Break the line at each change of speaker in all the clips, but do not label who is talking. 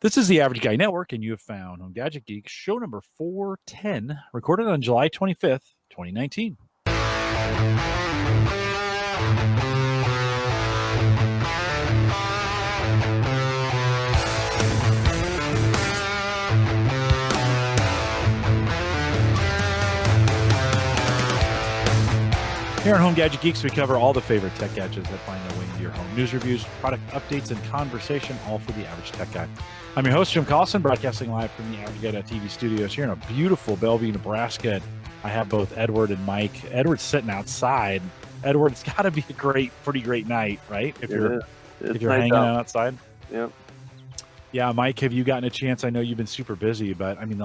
This is the Average Guy Network, and you have found on Gadget Geeks, show number 410, recorded on July 25th, 2019. Here on Home Gadget Geeks, we cover all the favorite tech gadgets that find their way into your home. News reviews, product updates, and conversation, all for the average tech guy. I'm your host, Jim Collison, broadcasting live from the Average Guy.TV studios here in a beautiful Bellevue, Nebraska. I have both Edward and Mike. Edward's sitting outside. Edward, it's got to be a pretty great night, right? If you're hanging out outside.
Yep.
Yeah, Mike, have you gotten a chance? I know you've been super busy, but I mean,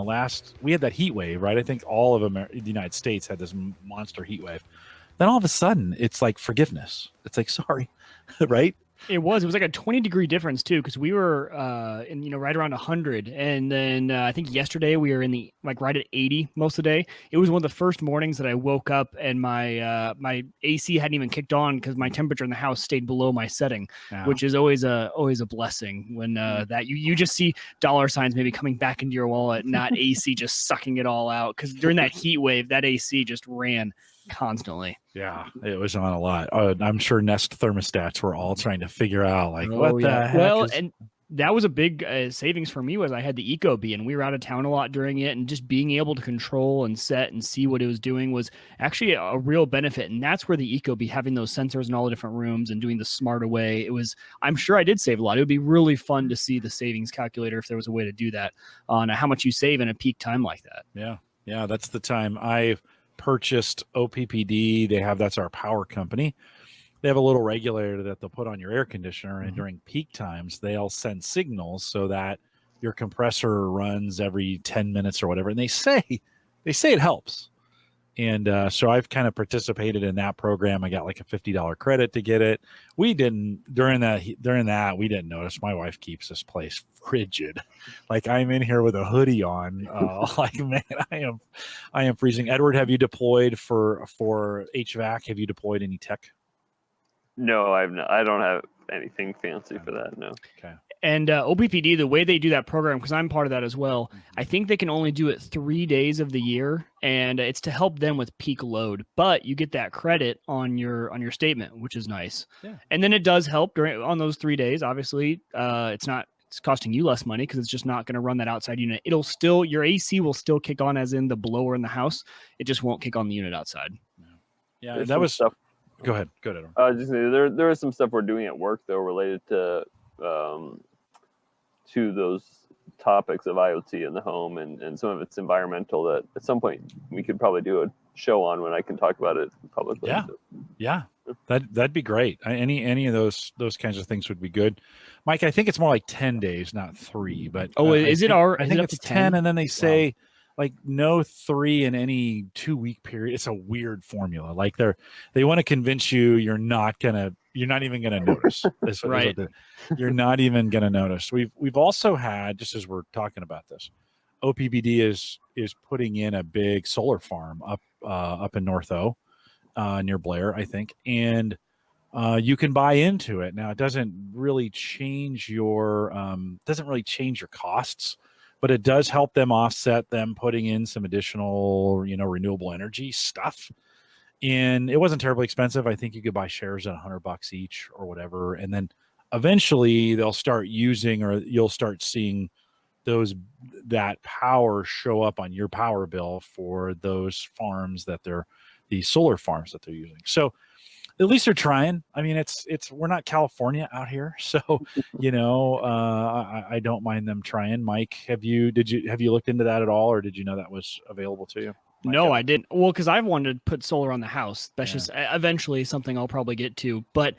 we had that heat wave, right? I think all of the United States had this monster heat wave. Then all of a sudden, it's like forgiveness. It's like, sorry, right?
It was like a 20-degree difference too, because we were right around 100, and then I think yesterday we were in right at 80 most of the day. It was one of the first mornings that I woke up and my AC hadn't even kicked on because my temperature in the house stayed below my setting, which is always a blessing when that you just see dollar signs maybe coming back into your wallet, not AC just sucking it all out, because during that heat wave that AC just ran constantly.
Yeah, it was on a lot. I'm sure Nest thermostats were all trying to figure out what the heck.
Well, and that was a big savings for me. Was I had the Ecobee, and we were out of town a lot during it, and just being able to control and set and see what it was doing was actually a real benefit. And that's where the Ecobee, having those sensors in all the different rooms and doing the smart away, I'm sure I did save a lot. It would be really fun to see the savings calculator if there was a way to do that on how much you save in a peak time like that.
Yeah, that's the time I've purchased OPPD. That's our power company. They have a little regulator that they'll put on your air conditioner, and during peak times they'll send signals so that your compressor runs every 10 minutes or whatever, and they say it helps. And so I've kind of participated in that program. I got like a $50 credit to get it. We didn't during that we didn't notice. My wife keeps this place frigid. Like, I'm in here with a hoodie on. Man, I am freezing. Edward, have you deployed for HVAC? Have you deployed any tech?
No, I don't have anything fancy for that. No.
Okay.
And OPPD, the way they do that program, because I'm part of that as well, I think they can only do it 3 days of the year, and it's to help them with peak load. But you get that credit on your statement, which is nice. Yeah. And then it does help on those 3 days. Obviously, it's costing you less money because it's just not going to run that outside unit. Your AC will still kick on as in the blower in the house. It just won't kick on the unit outside.
Yeah, that was stuff. Go ahead, Edward.
There is some stuff we're doing at work though related to those topics of IoT in the home, and some of it's environmental that at some point we could probably do a show on when I can talk about it publicly.
Yeah. That'd be great. Any of those kinds of things would be good. Mike, I think it's more like 10 days, not 3. But I think it's 10, and then they say like no 3 in any 2-week period. It's a weird formula. Like they want to convince you you're not even gonna notice.
Right.
You're not even gonna notice. We've also had, just as we're talking about this, OPPD is putting in a big solar farm up in North O, near Blair, I think, and you can buy into it. Now, it doesn't really change your costs, but it does help them offset them putting in some additional, renewable energy stuff. And it wasn't terribly expensive. I think you could buy shares at $100 each or whatever. And then eventually they'll start using, or you'll start seeing that power show up on your power bill for those farms the solar farms that they're using. So at least they're trying. I mean, we're not California out here, so I don't mind them trying. Mike, have you looked into that at all, or did you know that was available to you?
No, I didn't. Well, because I've wanted to put solar on the house. That's just eventually something I'll probably get to. But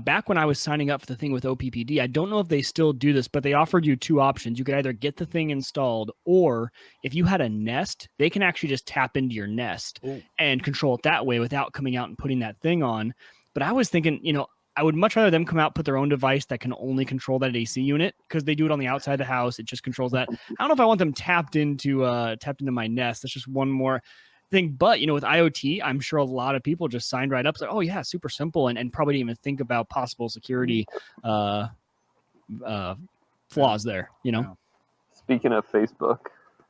back when I was signing up for the thing with OPPD, I don't know if they still do this, but they offered you 2 options. You could either get the thing installed, or if you had a Nest, they can actually just tap into your Nest and control it that way without coming out and putting that thing on. But I was thinking, I would much rather them come out, put their own device that can only control that AC unit, because they do it on the outside of the house. It just controls that. I don't know if I want them tapped into my Nest. That's just one more thing. But, with IoT, I'm sure a lot of people just signed right up. It's like, oh yeah, super simple. And probably didn't even think about possible security flaws there,
Speaking of Facebook,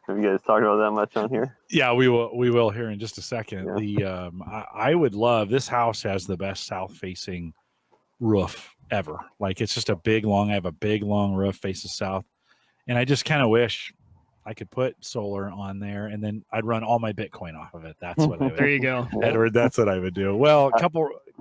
have you guys talked about that much on here?
Yeah, we will here in just a second.
Yeah.
The I would love, this house has the best south facing roof ever. Like it's just I have a big long roof faces south, and I just kind of wish I could put solar on there, and then I'd run all my Bitcoin off of it. That's what I would.
There you go.
Edward, that's what I would do. Well, a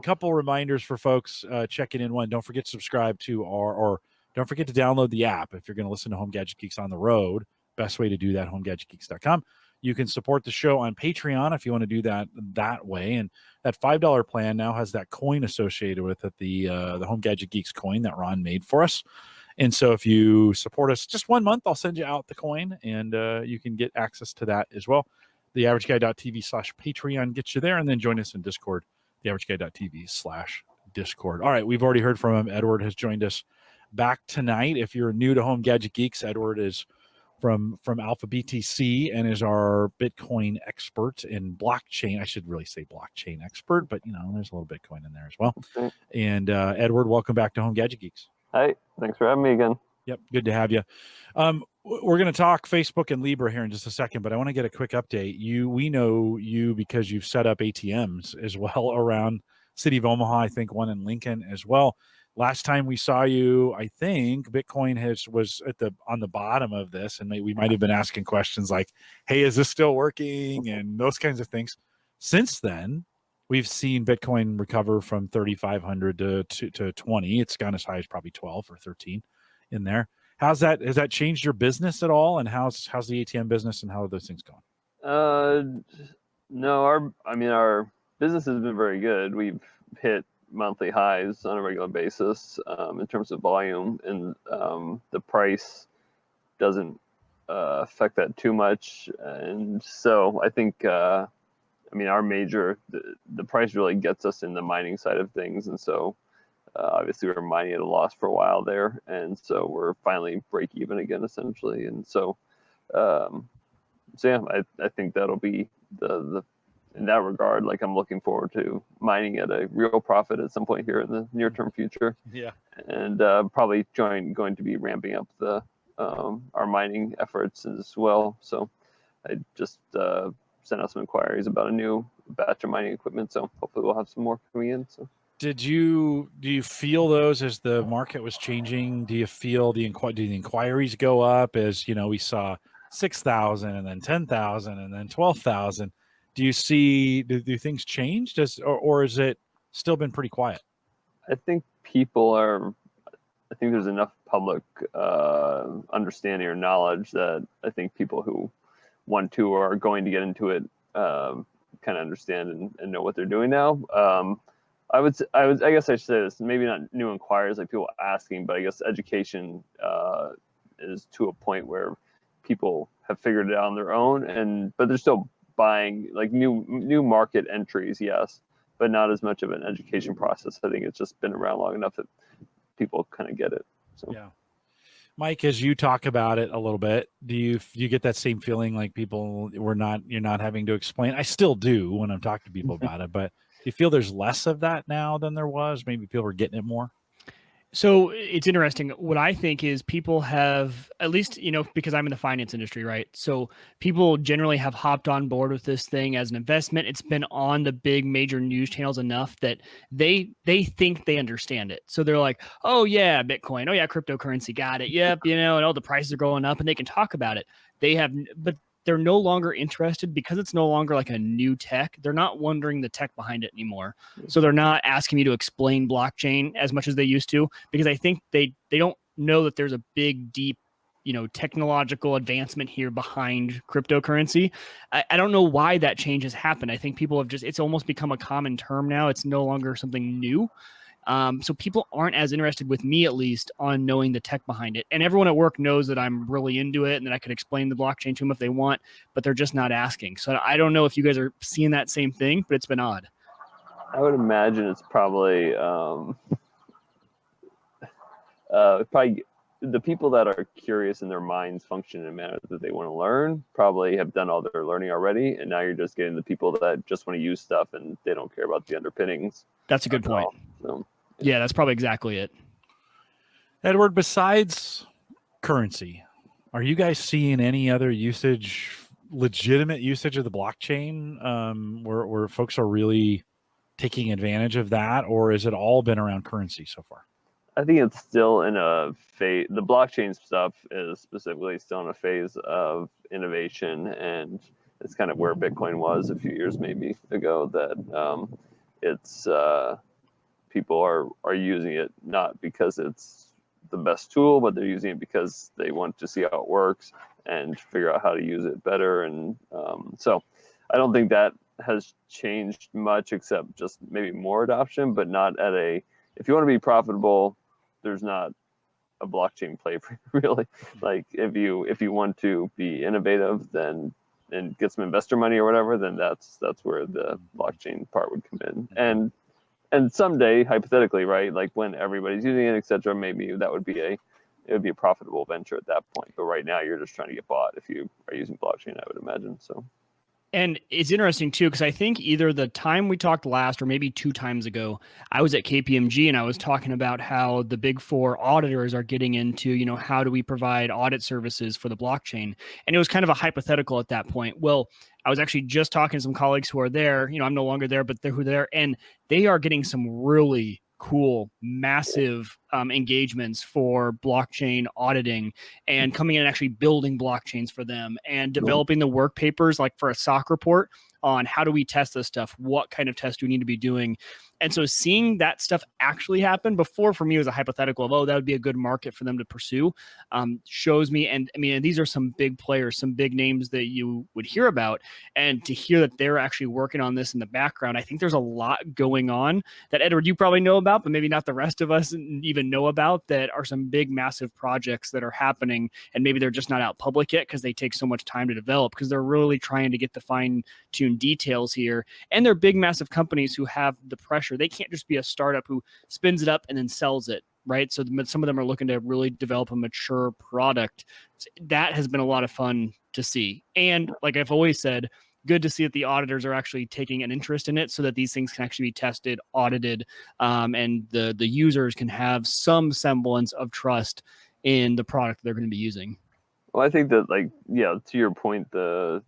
couple reminders for folks checking in. One, don't forget to subscribe to or don't forget to download the app if you're going to listen to Home Gadget Geeks on the road. Best way to do that, homegadgetgeeks.com. You can support the show on Patreon if you want to do that way. And that $5 plan now has that coin associated with it, the Home Gadget Geeks coin that Ron made for us. And so if you support us just 1 month, I'll send you out the coin, and you can get access to that as well. TheAverageGuy.tv/Patreon gets you there, and then join us in Discord, TheAverageGuy.tv/Discord. All right, we've already heard from him. Edward has joined us back tonight. If you're new to Home Gadget Geeks, Edward is from Alpha BTC and is our Bitcoin expert in blockchain. I should really say blockchain expert, but there's a little Bitcoin in there as well.
Okay.
And Edward, welcome back to Home Gadget Geeks.
Hi, thanks for having me again.
Yep, good to have you. We're going to talk Facebook and Libra here in just a second, but I want to get a quick update. We know you because you've set up ATMs as well around City of Omaha. I think one in Lincoln as well. Last time we saw you, I think Bitcoin was on the bottom of this, and we might have been asking questions like, "Hey, is this still working?" and those kinds of things. Since then, we've seen Bitcoin recover from 3,500 to 20. It's gone as high as probably 12 or 13 in there. Has that changed your business at all? And how's the ATM business and how are those things going?
No, our business has been very good. We've hit monthly highs on a regular basis in terms of volume, and the price doesn't affect that too much. And so I think the price really gets us in the mining side of things, and so obviously we were mining at a loss for a while there, and so we're finally break even again essentially. And so I think that'll be the in that regard, like I'm looking forward to mining at a real profit at some point here in the near term future.
Yeah.
And probably going to be ramping up our mining efforts as well. So I just sent out some inquiries about a new batch of mining equipment. So hopefully we'll have some more coming in. So
do you feel those as the market was changing? Do you feel the inquiries go up as we saw 6,000 and then 10,000 and then 12,000? Do you see do things change or is it still been pretty quiet?
I think there's enough public understanding or knowledge that I think people who want to or are going to get into it kind of understand and know what they're doing now. I guess I should say this, maybe not new inquiries like people asking, but I guess education is to a point where people have figured it out on their own, but they're still buying like new market entries, yes, but not as much of an education process. I think it's just been around long enough that people kind of get it. So
yeah. Mike, as you talk about it a little bit, do you get that same feeling like you're not having to explain? I still do when I'm talking to people about it, but do you feel there's less of that now than there was? Maybe people are getting it more?
So it's interesting. What I think is people have, at least, because I'm in the finance industry, right? So people generally have hopped on board with this thing as an investment. It's been on the big major news channels enough that they think they understand it. So they're like, oh yeah, Bitcoin. Oh yeah, cryptocurrency. Got it. Yep. And all the prices are going up and they can talk about it. But they're no longer interested because it's no longer like a new tech. They're not wondering the tech behind it anymore. So they're not asking me to explain blockchain as much as they used to, because I think they don't know that there's a big, deep, technological advancement here behind cryptocurrency. I don't know why that change has happened. I think people have it's almost become a common term now. It's no longer something new. So people aren't as interested, with me at least, on knowing the tech behind it. And everyone at work knows that I'm really into it and that I could explain the blockchain to them if they want, but they're just not asking. So I don't know if you guys are seeing that same thing, but it's been odd.
I would imagine it's probably the people that are curious in their minds function in a manner that they want to learn probably have done all their learning already. And now you're just getting the people that just want to use stuff and they don't care about the underpinnings.
That's a good point.
So,
yeah, that's probably exactly it.
Edward, besides currency, Are you guys seeing any other legitimate usage of the blockchain, where folks are really taking advantage of that, or has it all been around currency so far?
I think it's still in a phase. The blockchain stuff is specifically still in a phase of innovation, and it's kind of where Bitcoin was a few years maybe ago. That it's people are using it not because it's the best tool, but they're using it because they want to see how it works and figure out how to use it better. And so I don't think that has changed much, except just maybe more adoption, but not at a, if you want to be profitable, there's not a blockchain play for you, really. Like if you want to be innovative, then and get some investor money or whatever, then that's where the blockchain part would come in. And someday, hypothetically, right, like when everybody's using it, etc., maybe that would be it would be a profitable venture at that point. But right now, you're just trying to get bought if you are using blockchain, I would imagine. So.
And it's interesting too, because I think either the time we talked last or maybe 2 times ago, I was at KPMG and I was talking about how the big 4 auditors are getting into, how do we provide audit services for the blockchain? And it was kind of a hypothetical at that point. Well, I was actually just talking to some colleagues who are there, I'm no longer there, but they're who they're, and they are getting some really cool, massive engagements for blockchain auditing and coming in and actually building blockchains for them and developing the work papers, like for a SOC report on how do we test this stuff? What kind of test do we need to be doing? And so seeing that stuff actually happen before, for me, it was a hypothetical of, that would be a good market for them to pursue, shows me. And I mean, these are some big players, some big names that you would hear about. And to hear that they're actually working on this in the background, I think there's a lot going on that, Edward, you probably know about, but maybe not the rest of us even know about, that are some big, massive projects that are happening. And maybe they're just not out public yet because they take so much time to develop, because they're really trying to get the fine-tuned details here. And they're big, massive companies who have the pressure. They can't just be a startup who spins it up and then sells it, right? So some of them are looking to really develop a mature product. That has been a lot of fun to see. And like I've always said, good to see that the auditors are actually taking an interest in it so that these things can actually be tested, audited, and the users can have some semblance of trust in the product they're going to be using.
Well, I think that, to your point, the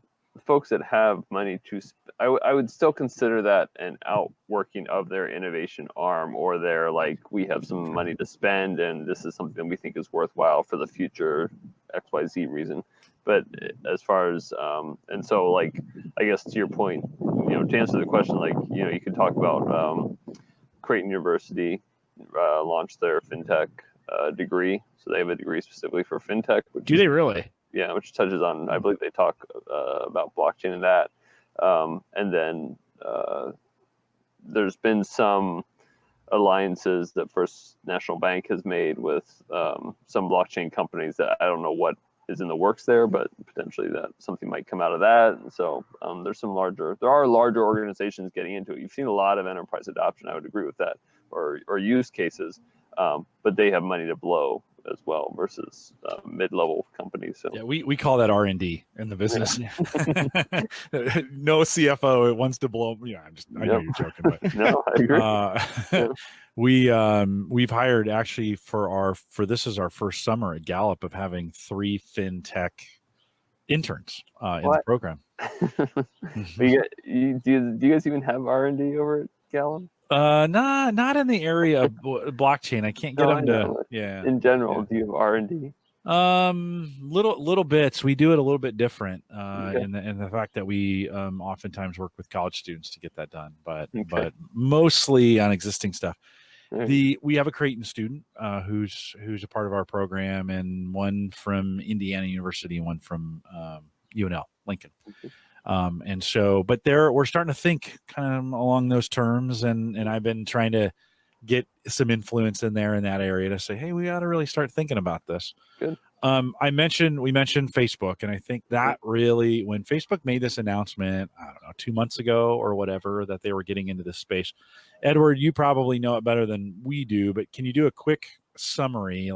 folks that have money to I would still consider that an outworking of their innovation arm, or their, we have some money to spend and this is something we think is worthwhile for the future XYZ reason. But as far as and so, I guess to your point, to answer the question, you could talk about Creighton University launched their fintech degree. So they have a degree specifically for fintech.
Do they really?
Yeah, which touches on, I believe they talk about blockchain and that. And then there's been some alliances that First National Bank has made with some blockchain companies that I don't know what is in the works there, but potentially that something might come out of that. And so there are larger organizations getting into it. You've seen a lot of enterprise adoption, I would agree with that, or use cases, but they have money to blow as well versus mid-level companies. So
yeah, we call that R&D in the business. Yeah. No CFO wants to blow. Yeah, I know you're joking, but
no, I agree.
We've hired actually for this is our first summer at Gallup of having 3 fintech interns in the program.
Do you guys even have R&D over at Gallup?
Not in the area of blockchain. I can't get them to. Yeah.
In general, do you have R&D?
Little bits. We do it a little bit different
Okay.
in the fact that we oftentimes work with college students to get that done, but mostly on existing stuff. Right. We have a Creighton student who's a part of our program, and one from Indiana University and one from UNL Lincoln.
Okay.
And so, but we're starting to think kind of along those terms, and I've been trying to get some influence in there in that area to say, hey, we ought to really start thinking about this.
Good.
We mentioned Facebook, and I think that really, when Facebook made this announcement, I don't know, 2 months ago or whatever, that they were getting into this space. Edward, you probably know it better than we do, but can you do a quick summary,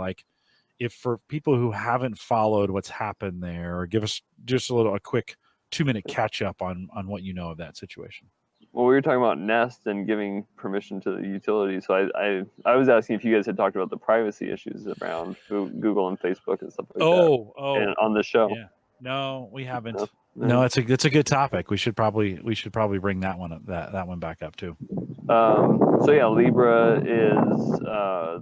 if for people who haven't followed what's happened there, or give us just a quick 2-minute catch up on what you know of that situation?
Well, we were talking about Nest and giving permission to the utility. So I was asking if you guys had talked about the privacy issues around Google and Facebook and stuff like that. And on the show.
Yeah. No, we haven't.
No.
No, it's a good topic. We should probably bring that one up, that one back up too.
So yeah, Libra is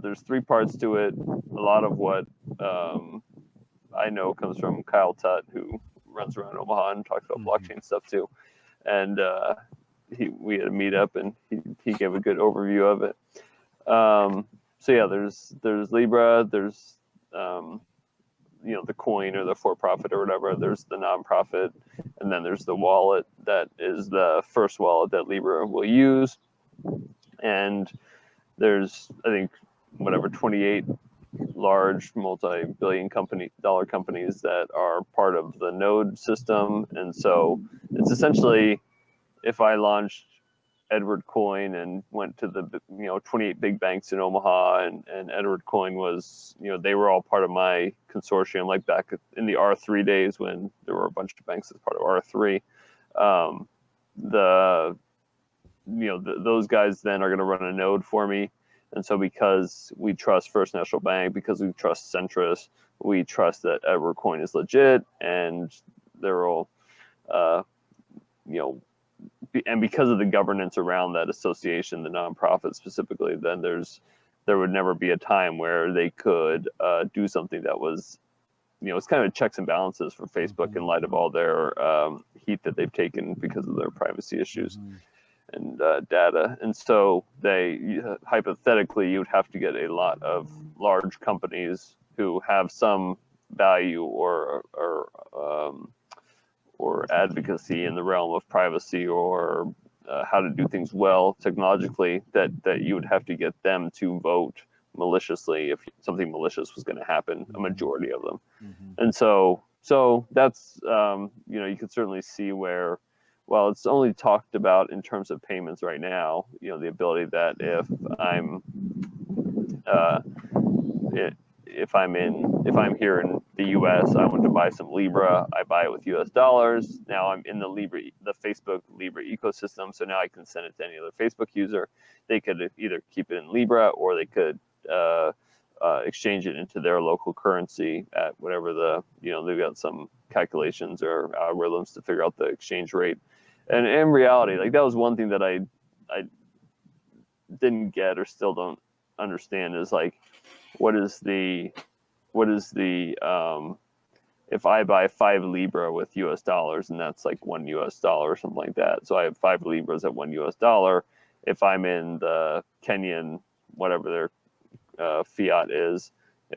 there's 3 parts to it. A lot of what I know comes from Kyle Tutt, who runs around Omaha and talks about blockchain stuff too. And we had a meetup and he gave a good overview of it. So yeah, there's Libra, there's the coin or the for-profit or whatever, there's the non-profit, and then there's the wallet that is the first wallet that Libra will use. And there's, I think, 28 large multi-billion dollar companies that are part of the node system. And so it's essentially, if I launched Edward Coin and went to the 28 big banks in Omaha, and Edward Coin was, they were all part of my consortium, like back in the R3 days when there were a bunch of banks as part of R3. Those guys then are going to run a node for me. And so because we trust First National Bank, because we trust Centris, we trust that Edward Coin is legit, and there will, and because of the governance around that association, the nonprofit specifically, then there would never be a time where they could do something that was, it's kind of checks and balances for Facebook in light of all their heat that they've taken because of their privacy issues and data. And so hypothetically, you'd have to get a lot of large companies who have some value or advocacy in the realm of privacy or how to do things well technologically, that you would have to get them to vote maliciously if something malicious was going to happen, a majority of them. And so that's, you can certainly see where, while it's only talked about in terms of payments right now, the ability that if I'm here in the U.S., I want to buy some Libra, I buy it with U.S. dollars. Now I'm in the Facebook Libra ecosystem, so now I can send it to any other Facebook user. They could either keep it in Libra or they could exchange it into their local currency at whatever they've got some calculations or algorithms to figure out the exchange rate. And in reality, like, that was one thing that I didn't get or still don't understand is, like, what is the if I buy 5 Libra with US dollars, and that's like $1 US or something like that. So I have 5 Libras at $1 US. If I'm in the Kenyan, whatever their fiat is,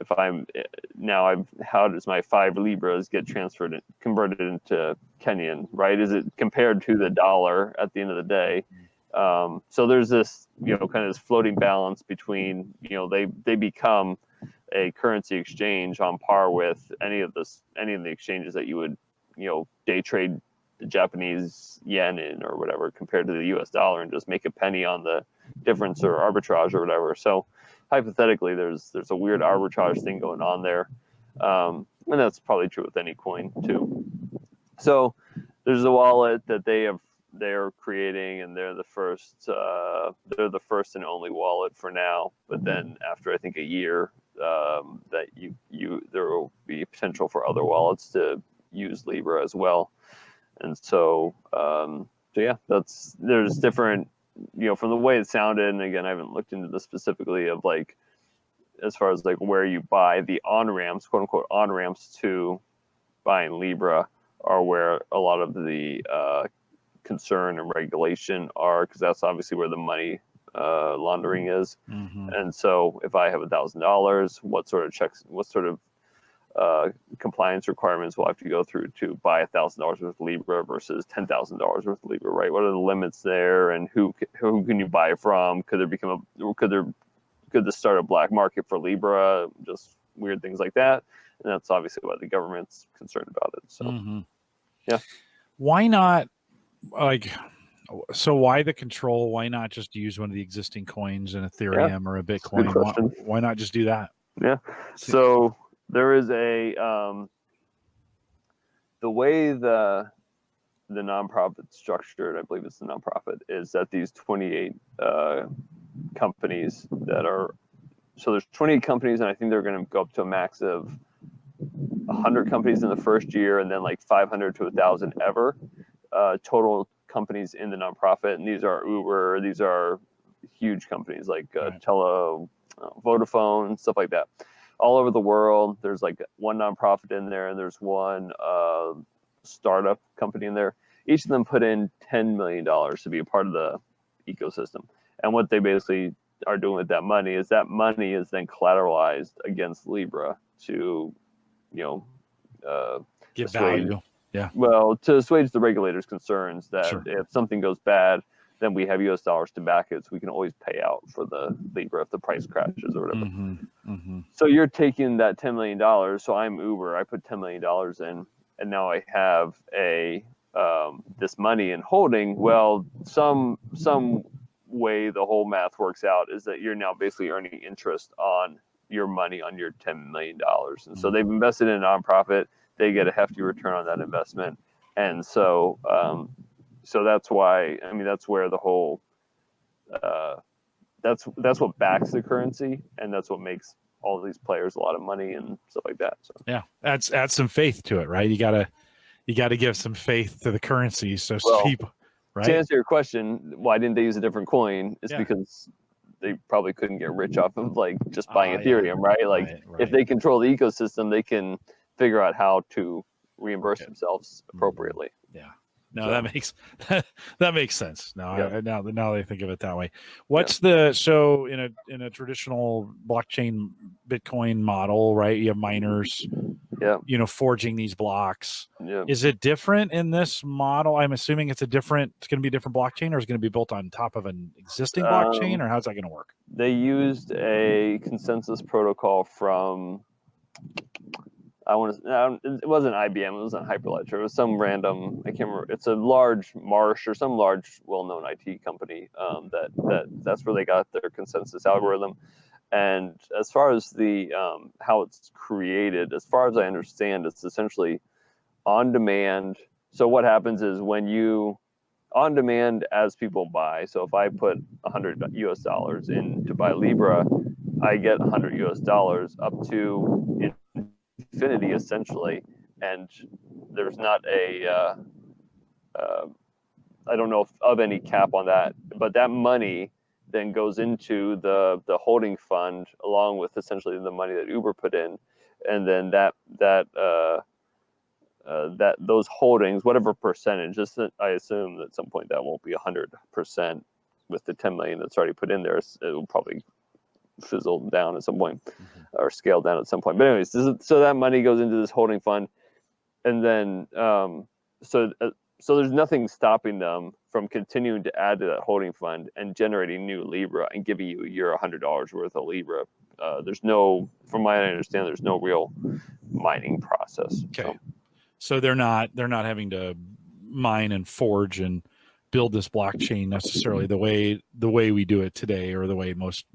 how does my 5 Libras get converted into Kenyan, right? Is it compared to the dollar at the end of the day? So there's this, kind of this floating balance between, they become a currency exchange on par with any of the exchanges that you would, day trade the Japanese yen in or whatever compared to the US dollar and just make a penny on the difference or arbitrage or whatever. So hypothetically, there's a weird arbitrage thing going on there. And that's probably true with any coin too. So there's a wallet that they're creating, and they're the first and only wallet for now. But then after, I think, a year, that there will be potential for other wallets to use Libra as well. And so yeah, there's different, from the way it sounded, and again, I haven't looked into this specifically of, like, as far as, like, where you buy the on-ramps, quote unquote on-ramps to buying Libra are where a lot of the concern and regulation are, because that's obviously where the money laundering is. And so if I have $1,000, what sort of checks, what sort of compliance requirements will I have to go through to buy $1,000 worth of Libra versus $10,000 worth of Libra, right? What are the limits there, and who can you buy from? Could this start a black market for Libra? Just weird things like that. And that's obviously why the government's concerned about it. So yeah.
Why not, like, so why the control? Why not just use one of the existing coins in Ethereum or a Bitcoin? Why not just do that?
Yeah. So there is a the way the the nonprofit structured, I believe it's the nonprofit, is that these 28 companies that are, so there's 28 companies, and I think they're going to go up to a max of 100 companies in the first year, and then like 500 to 1,000 ever total companies in the nonprofit. And these are Uber, these are huge companies like Vodafone, stuff like that, all over the world. There's like one nonprofit in there, and there's one startup company in there. Each of them put in $10 million to be a part of the ecosystem. And what they basically are doing with that money is then collateralized against Libra to,
Give value. Yeah.
Well, to assuage the regulators' concerns that
Sure.
if something goes bad, then we have U.S. dollars to back it, so we can always pay out for the Libra if the price crashes or whatever. So you're taking that $10 million. So I'm Uber. I put $10 million in, and now I have this money in holding. Well, some way the whole math works out is that you're now basically earning interest on your money on your $10 million. And so they've invested in a nonprofit. They get a hefty return on that investment. And so, so that's why, that's where the whole, that's what backs the currency, and that's what makes all of these players a lot of money and stuff like that. So
yeah, add some faith to it, right? You gotta give some faith to the currency. So people, right?
To answer your question, why didn't they use a different coin? It's because they probably couldn't get rich off of like just buying Ethereum, right? Like if they control the ecosystem, they can figure out how to reimburse themselves appropriately.
Yeah. No, that makes sense. Now they think of it that way. What's so in a traditional blockchain Bitcoin model, right? You have miners, forging these blocks.
Yeah.
Is it different in this model? I'm assuming it's going to be a different blockchain, or is it going to be built on top of an existing blockchain, or how's that going to work?
They used a consensus protocol from, it wasn't IBM, it wasn't Hyperledger, it was some random, I can't remember. It's a large Marsh or some large well-known IT company that's where they got their consensus algorithm. And as far as the how it's created, as far as I understand, it's essentially on demand. So what happens is when you on demand as people buy. So if I put $100 in to buy Libra, I get $100 up to infinity essentially, and there's not a I don't know of any cap on that, but that money then goes into the holding fund along with essentially the money that Uber put in, and then that those holdings, whatever percentage, I assume at some point that won't be 100% with the 10 million that's already put in there. It will probably fizzle down at some point or scale down at some point. But anyways, so that money goes into this holding fund, and then so there's nothing stopping them from continuing to add to that holding fund and generating new Libra and giving you your $100 worth of Libra. There's no, from my understanding, there's no real mining process.
Okay. So they're not having to mine and forge and build this blockchain necessarily the way we do it today, or the way most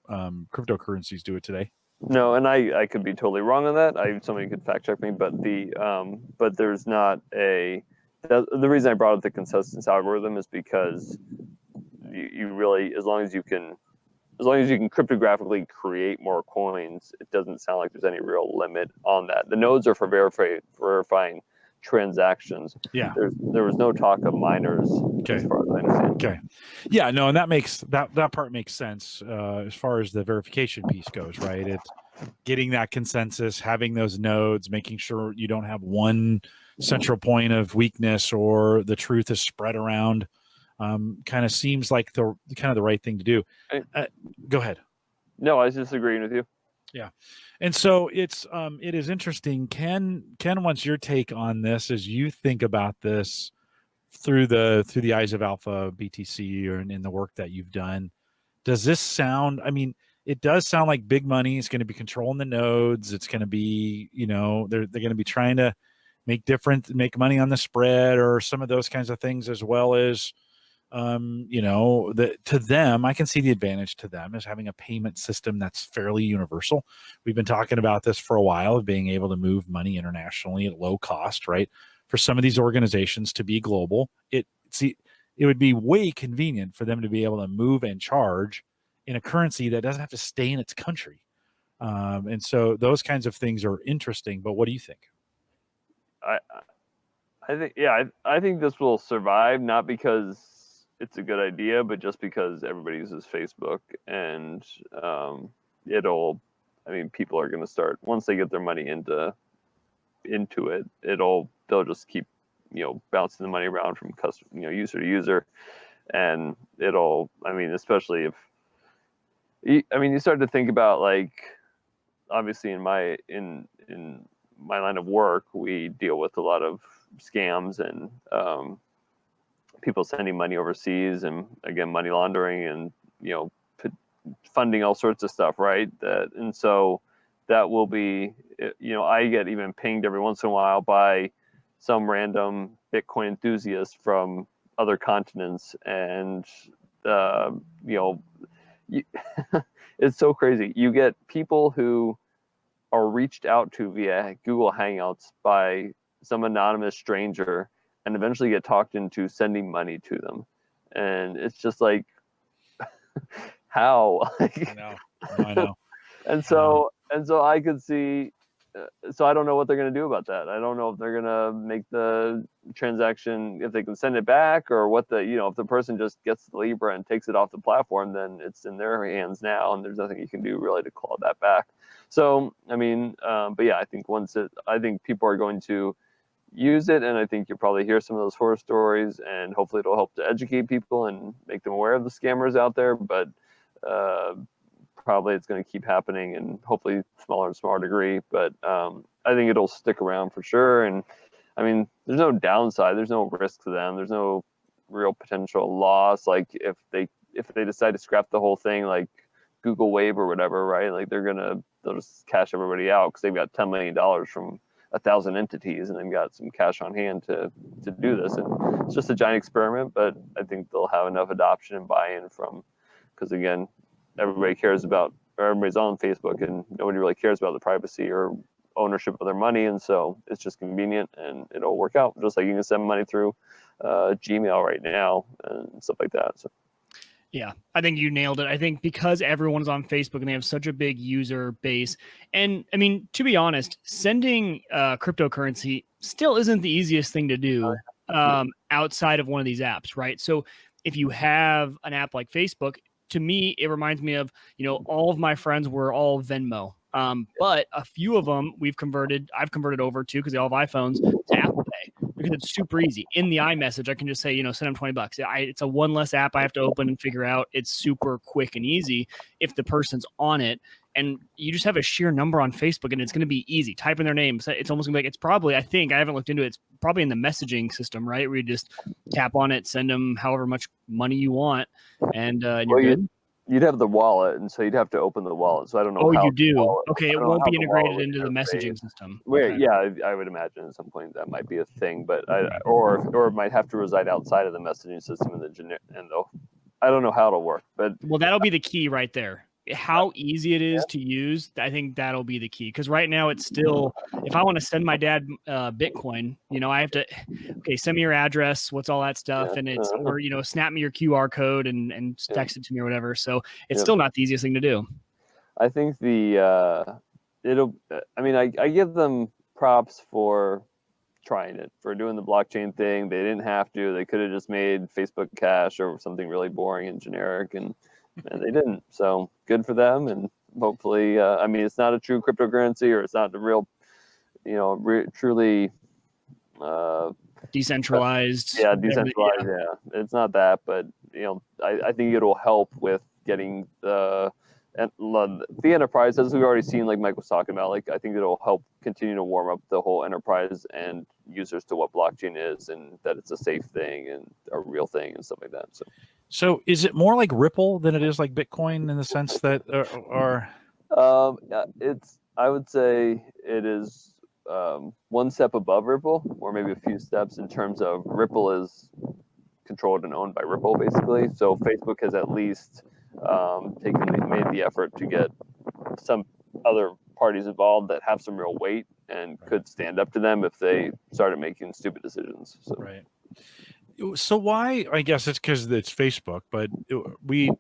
cryptocurrencies do it today.
No, and I could be totally wrong on that. Somebody could fact check me, but but there's not the reason I brought up the consensus algorithm is because you really, as long as you can cryptographically create more coins, it doesn't sound like there's any real limit on that. The nodes are for verifying transactions.
Yeah.
There was no talk of miners, as far as I understand.
Okay. Yeah, no, and that part makes sense as far as the verification piece goes, right? It's getting that consensus, having those nodes, making sure you don't have one central point of weakness or the truth is spread around. Kind of seems like the right thing to do. Go ahead.
No, I was just agreeing with you.
Yeah. And so it is interesting. Ken, what's your take on this as you think about this through the eyes of Alpha BTC or in the work that you've done? Does this sound, it does sound like big money is going to be controlling the nodes. It's going to be, they're going to be trying to make money on the spread or some of those kinds of things, as well as, to them, I can see the advantage to them is having a payment system that's fairly universal. We've been talking about this for a while, of being able to move money internationally at low cost, right? for some of these organizations to be global. It would be way convenient for them to be able to move and charge in a currency that doesn't have to stay in its country. And so those kinds of things are interesting. But what do you think?
I think this will survive, not because it's a good idea, but just because everybody uses Facebook, and people are going to start, once they get their money into it, they'll just keep, bouncing the money around from user to user, and especially if you start to think about, like, obviously in my line of work, we deal with a lot of scams and people sending money overseas, and again, money laundering, and funding all sorts of stuff, right? And so that will be, I get even pinged every once in a while by some random Bitcoin enthusiast from other continents, and it's so crazy. You get people who are reached out to via Google Hangouts by some anonymous stranger, and eventually get talked into sending money to them. And it's just like, how?
I know.
And so I could see, so I don't know what they're going to do about that. I don't know if they're going to make the transaction, if they can send it back, or what if the person just gets the Libra and takes it off the platform, then it's in their hands now, and there's nothing you can do really to claw that back. So, but yeah, I think people are going to use it, and I think you'll probably hear some of those horror stories, and hopefully it'll help to educate people and make them aware of the scammers out there. But probably it's going to keep happening, and hopefully smaller and smaller degree. But I think it'll stick around for sure. And there's no downside, there's no risk to them, there's no real potential loss. Like if they decide to scrap the whole thing, like Google Wave or whatever, right? Like they'll just cash everybody out, because they've got $10 million from 1,000 entities, and they've got some cash on hand to do this. And it's just a giant experiment, but I think they'll have enough adoption and buy-in because again, everybody's on Facebook, and nobody really cares about the privacy or ownership of their money, and so it's just convenient, and it'll work out. Just like you can send money through Gmail right now and stuff like that. So.
Yeah, I think you nailed it. I think because everyone's on Facebook and they have such a big user base, and to be honest, sending cryptocurrency still isn't the easiest thing to do outside of one of these apps, right? So if you have an app like Facebook, to me, it reminds me of, all of my friends were all Venmo. But a few of them I've converted over to, because they all have iPhones, to Apple Pay, because it's super easy. In the iMessage, I can just say, send them $20. It's a one less app I have to open and figure out. It's super quick and easy if the person's on it. And you just have a sheer number on Facebook, and it's going to be easy. Type in their name. It's almost going to be like, it's probably, I think, I haven't looked into it, it's probably in the messaging system, right? Where you just tap on it, send them however much money you want, and you're good.
You'd have the wallet, and so you'd have to open the wallet. So I don't know.
Oh, you do? Okay, it won't be integrated into the messaging system.
Okay. Yeah, I would imagine at some point that might be a thing, but or it might have to reside outside of the messaging system I don't know how it'll work. But
that'll be the key right there. How easy it is to use, I think that'll be the key. Because right now it's still, if I want to send my dad Bitcoin, I have to, send me your address, what's all that stuff, and it's, or snap me your QR code and text it to me or whatever. So it's still not the easiest thing to do.
I think I give them props for trying it, for doing the blockchain thing. They didn't have to. They could have just made Facebook Cash or something really boring and generic, and they didn't. So good for them. And hopefully, it's not a true cryptocurrency, or it's not the real, truly
decentralized.
Decentralized. Yeah, it's not that, but I think it'll help with getting the enterprise, as we've already seen, like Mike was talking about. Like, I think it'll help continue to warm up the whole enterprise and users to what blockchain is, and that it's a safe thing and a real thing and stuff like that.
So is it more like Ripple than it is like Bitcoin, in the sense that, or?
I would say it is one step above Ripple, or maybe a few steps, in terms of Ripple is controlled and owned by Ripple, basically. So Facebook has at least made the effort to get some other parties involved that have some real weight and could stand up to them if they started making stupid decisions. So.
Right. So why? I guess it's because it's Facebook, but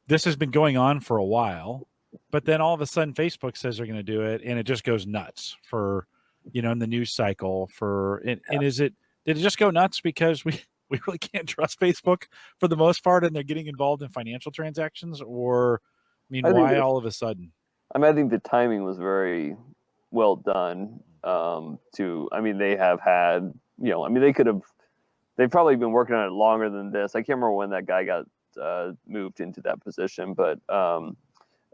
this has been going on for a while. But then all of a sudden, Facebook says they're going to do it, and it just goes nuts for, in the news cycle. And did it just go nuts because we really can't trust Facebook for the most part, and they're getting involved in financial transactions? Or, why all of a sudden?
I think the timing was very well done. They have had, they've probably been working on it longer than this. I can't remember when that guy got moved into that position, but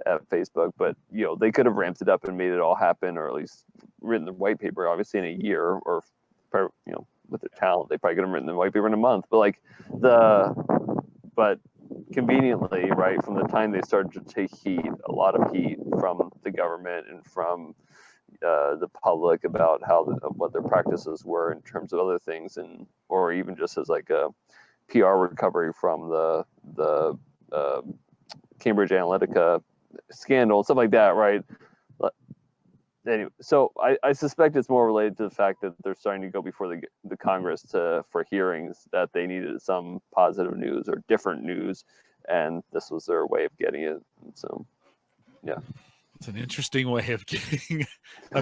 at Facebook, but they could have ramped it up and made it all happen, or at least written the white paper, obviously in a year, or with their talent, they probably could have written the white paper in a month. But but conveniently, right, from the time they started to take a lot of heat from the government and from the public about what their practices were in terms of other things, or even just as like a PR recovery from the Cambridge Analytica scandal and stuff like that, right? Anyway, so I suspect it's more related to the fact that they're starting to go before the Congress for hearings, that they needed some positive news or different news, and this was their way of getting it. And so, yeah.
It's an interesting way of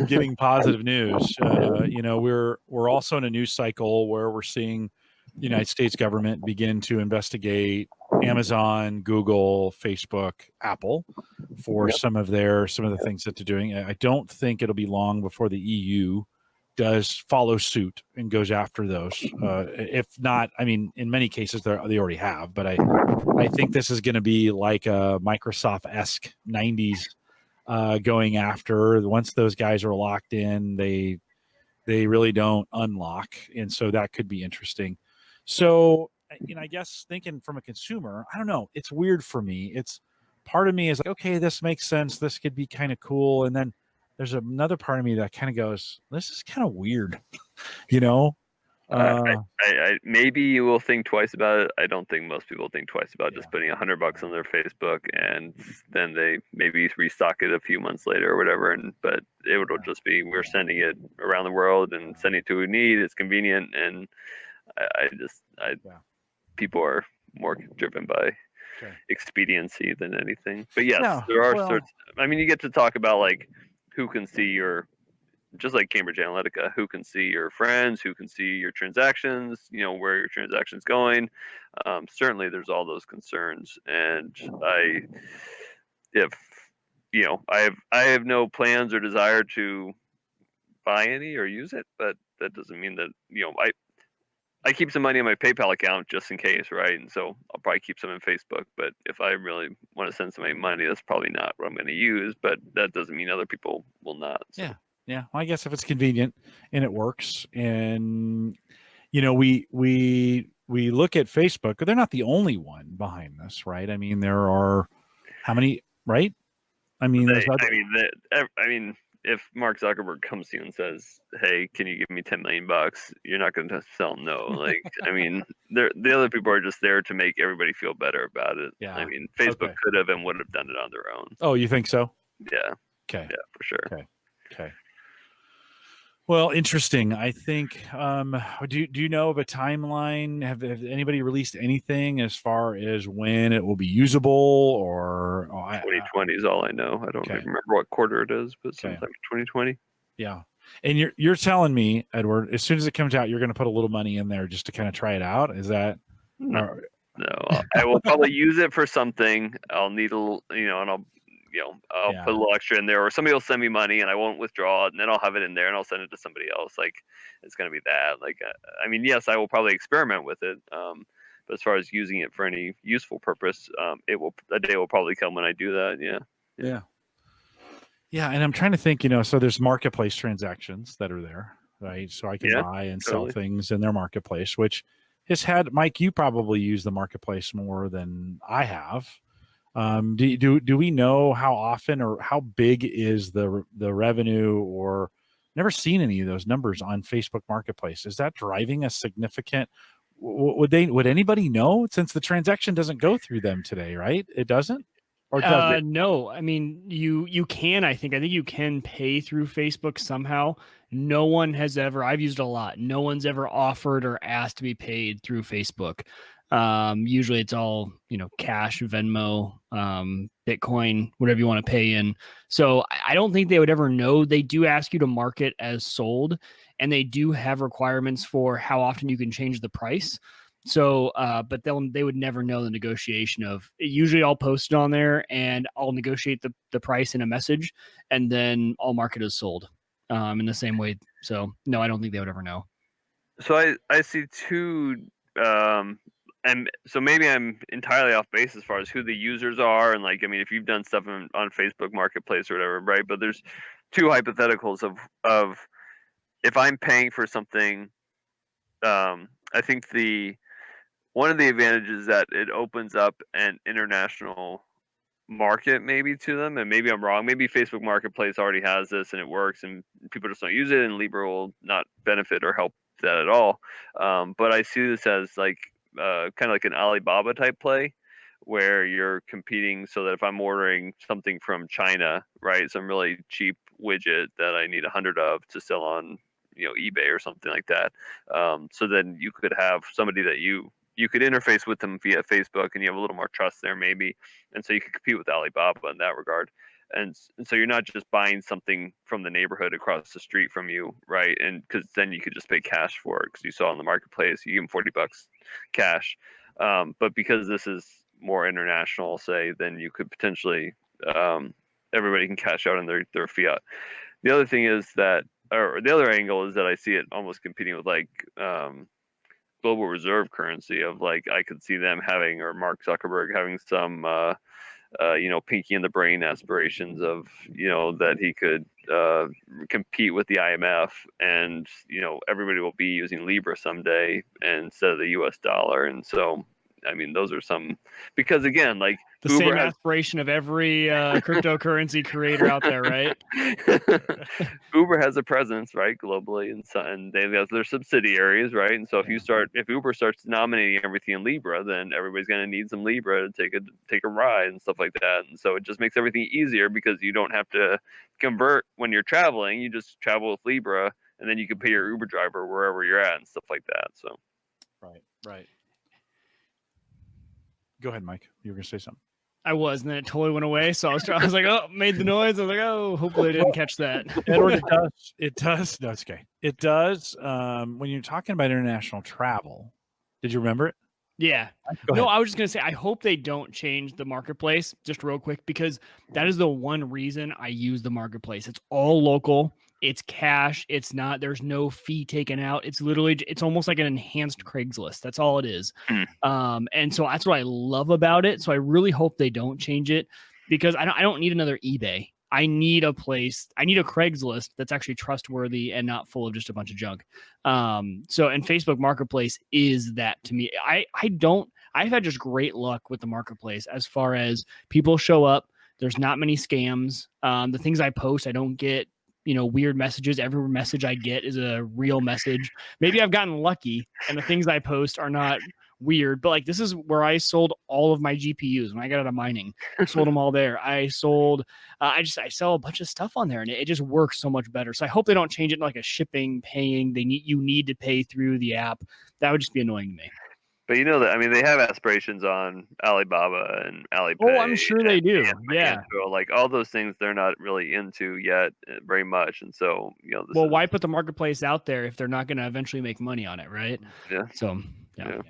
getting positive news. We're also in a news cycle where we're seeing the United States government begin to investigate Amazon, Google, Facebook, Apple for some of the things that they're doing. I don't think it'll be long before the EU does follow suit and goes after those. If not, in many cases they already have, but I think this is going to be like a Microsoft-esque 90s. Going after, once those guys are locked in, they really don't unlock, and so that could be interesting. So, I guess thinking from a consumer, I don't know, it's weird for me. It's part of me is like, okay, this makes sense. This could be kind of cool, and then there's another part of me that kind of goes, this is kind of weird,
maybe you will think twice about it. I don't think most people think twice about just putting $100 on their Facebook, and then they maybe restock it a few months later or whatever. But it would just be, we're sending it around the world and sending it to who need. It's convenient, and people are more driven by expediency than anything. But yes, there are sorts. You get to talk about like who can see your. Just like Cambridge Analytica, who can see your friends, who can see your transactions, where your transactions going. Certainly there's all those concerns. And I have no plans or desire to buy any or use it, but that doesn't mean that, I keep some money in my PayPal account just in case, right? And so I'll probably keep some in Facebook, but if I really want to send somebody money, that's probably not what I'm going to use, but that doesn't mean other people will not. So.
Yeah, well, I guess if it's convenient and it works, and we look at Facebook, they're not the only one behind this, right? There are how many, right?
If Mark Zuckerberg comes to you and says, "Hey, can you give me $10 million?" You're not going to tell no. Like, the other people are just there to make everybody feel better about it.
Yeah.
Facebook could have and would have done it on their own.
Oh, you think so?
Yeah.
Okay.
Yeah, for sure.
Okay. Well, interesting. I think. Do you know of a timeline? Have anybody released anything as far as when it will be usable? Or
2020 is all I know. I don't remember what quarter it is, but sometime in 2020.
Yeah, and you're telling me, Edward, as soon as it comes out, you're going to put a little money in there just to kind of try it out. Is that?
No, I will probably use it for something. I'll need a little, and I'll put a little extra in there, or somebody will send me money and I won't withdraw it, and then I'll have it in there and I'll send it to somebody else. Like, it's going to be that. Like, yes, I will probably experiment with it. But as far as using it for any useful purpose, a day will probably come when I do that.
Yeah. And I'm trying to think, so there's marketplace transactions that are there, right? So I can buy and sell things in their marketplace, which has had, Mike, you probably use the marketplace more than I have. Do we know how often or how big is the revenue, or never seen any of those numbers on Facebook Marketplace? Is that driving a significant? Would anybody know, since the transaction doesn't go through them today, right? It doesn't, or does it?
No. You can. I think you can pay through Facebook somehow. no one has ever, I've used it a lot. No one's ever offered or asked to be paid through Facebook. Usually it's all, cash, Venmo, Bitcoin, whatever you want to pay in. So I don't think they would ever know. They do ask you to mark it as sold, and they do have requirements for how often you can change the price. So, but they would never know the negotiation of it. Usually I'll post it on there and I'll negotiate the price in a message, and then I'll mark it as sold, in the same way. So no, I don't think they would ever know.
So I see two, and so maybe I'm entirely off base as far as who the users are. And like, I mean, if you've done stuff on Facebook Marketplace or whatever, right? But there's two hypotheticals of if I'm paying for something, I think one of the advantages is that it opens up an international market maybe to them, and maybe I'm wrong. Maybe Facebook Marketplace already has this and it works, and people just don't use it, and Libra will not benefit or help that at all. But I see this as like kind of like an Alibaba type play, where you're competing so that if I'm ordering something from China, right, some really cheap widget that I need 100 of to sell on eBay or something like that, so then you could have somebody that you could interface with them via Facebook, and you have a little more trust there maybe, and so you could compete with Alibaba in that regard. And so you're not just buying something from the neighborhood across the street from you, right? And because then you could just pay cash for it, because you saw on the marketplace you give them $40 cash. But because this is more international, say, then you could potentially everybody can cash out in their fiat. The other thing is that, or the other angle is that I see it almost competing with like global reserve currency, of like I could see them having, or Mark Zuckerberg having some pinky in the brain aspirations of that he could compete with the IMF, and everybody will be using Libra someday instead of the US dollar. And so I mean, those are some, because again, like
the same aspiration of every cryptocurrency creator out there, right?
Uber has a presence, right, globally, and they've got their subsidiaries, right? And so if Uber starts denominating everything in Libra, then everybody's going to need some Libra to take a ride and stuff like that. And so it just makes everything easier, because you don't have to convert when you're traveling. You just travel with Libra, and then you can pay your Uber driver wherever you're at and stuff like that. So,
right. Go ahead, Mike. You were going to say something.
I was, and then it totally went away. So I was like, oh, made the noise. I was like, oh, hopefully I didn't catch that.
Edward, it does. No, it's okay. It does. When you're talking about international travel, did you remember it?
Yeah. No, I was just going to say, I hope they don't change the marketplace, just real quick, because that is the one reason I use the marketplace. It's all local. It's cash. It's not, there's no fee taken out. It's literally, it's almost like an enhanced Craigslist. That's all it is. And so that's what I love about it. So I really hope they don't change it, because I don't need another eBay. I need a place. I need a Craigslist that's actually trustworthy and not full of just a bunch of junk. And Facebook Marketplace is that to me. I've had just great luck with the marketplace as far as people show up. There's not many scams. The things I post, I don't get weird messages. Every message I get is a real message. Maybe I've gotten lucky and the things I post are not weird, but like this is where I sold all of my GPUs when I got out of mining. I sold them all there. I sold, I sell a bunch of stuff on there, and it just works so much better. So I hope they don't change it to like a shipping paying. You need to pay through the app. That would just be annoying to me.
But that, I mean, they have aspirations on Alibaba and Alipay.
Oh, I'm sure they do. Yeah.
So like all those things, they're not really into yet very much. And so,
why put the marketplace out there if they're not going to eventually make money on it, right?
Yeah.
So, yeah.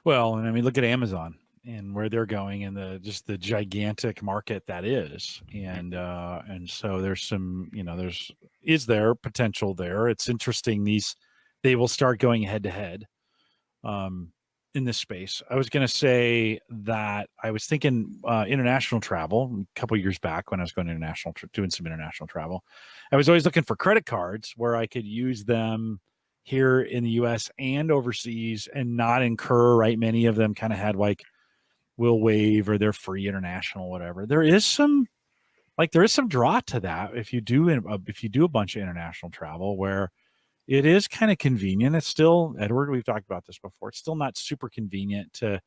Well, and I mean, look at Amazon and where they're going, and the gigantic market that is. And so there's some, is there potential there? It's interesting. They will start going head to head. In this space. I was going to say that I was thinking international travel a couple of years back when I was going international, doing some international travel. I was always looking for credit cards where I could use them here in the US and overseas and not incur, right? Many of them kind of had like will waive or they're free international, whatever. There is some draw to that if you do a bunch of international travel where it is kind of convenient. It's still, Edward, we've talked about this before. It's still not super convenient to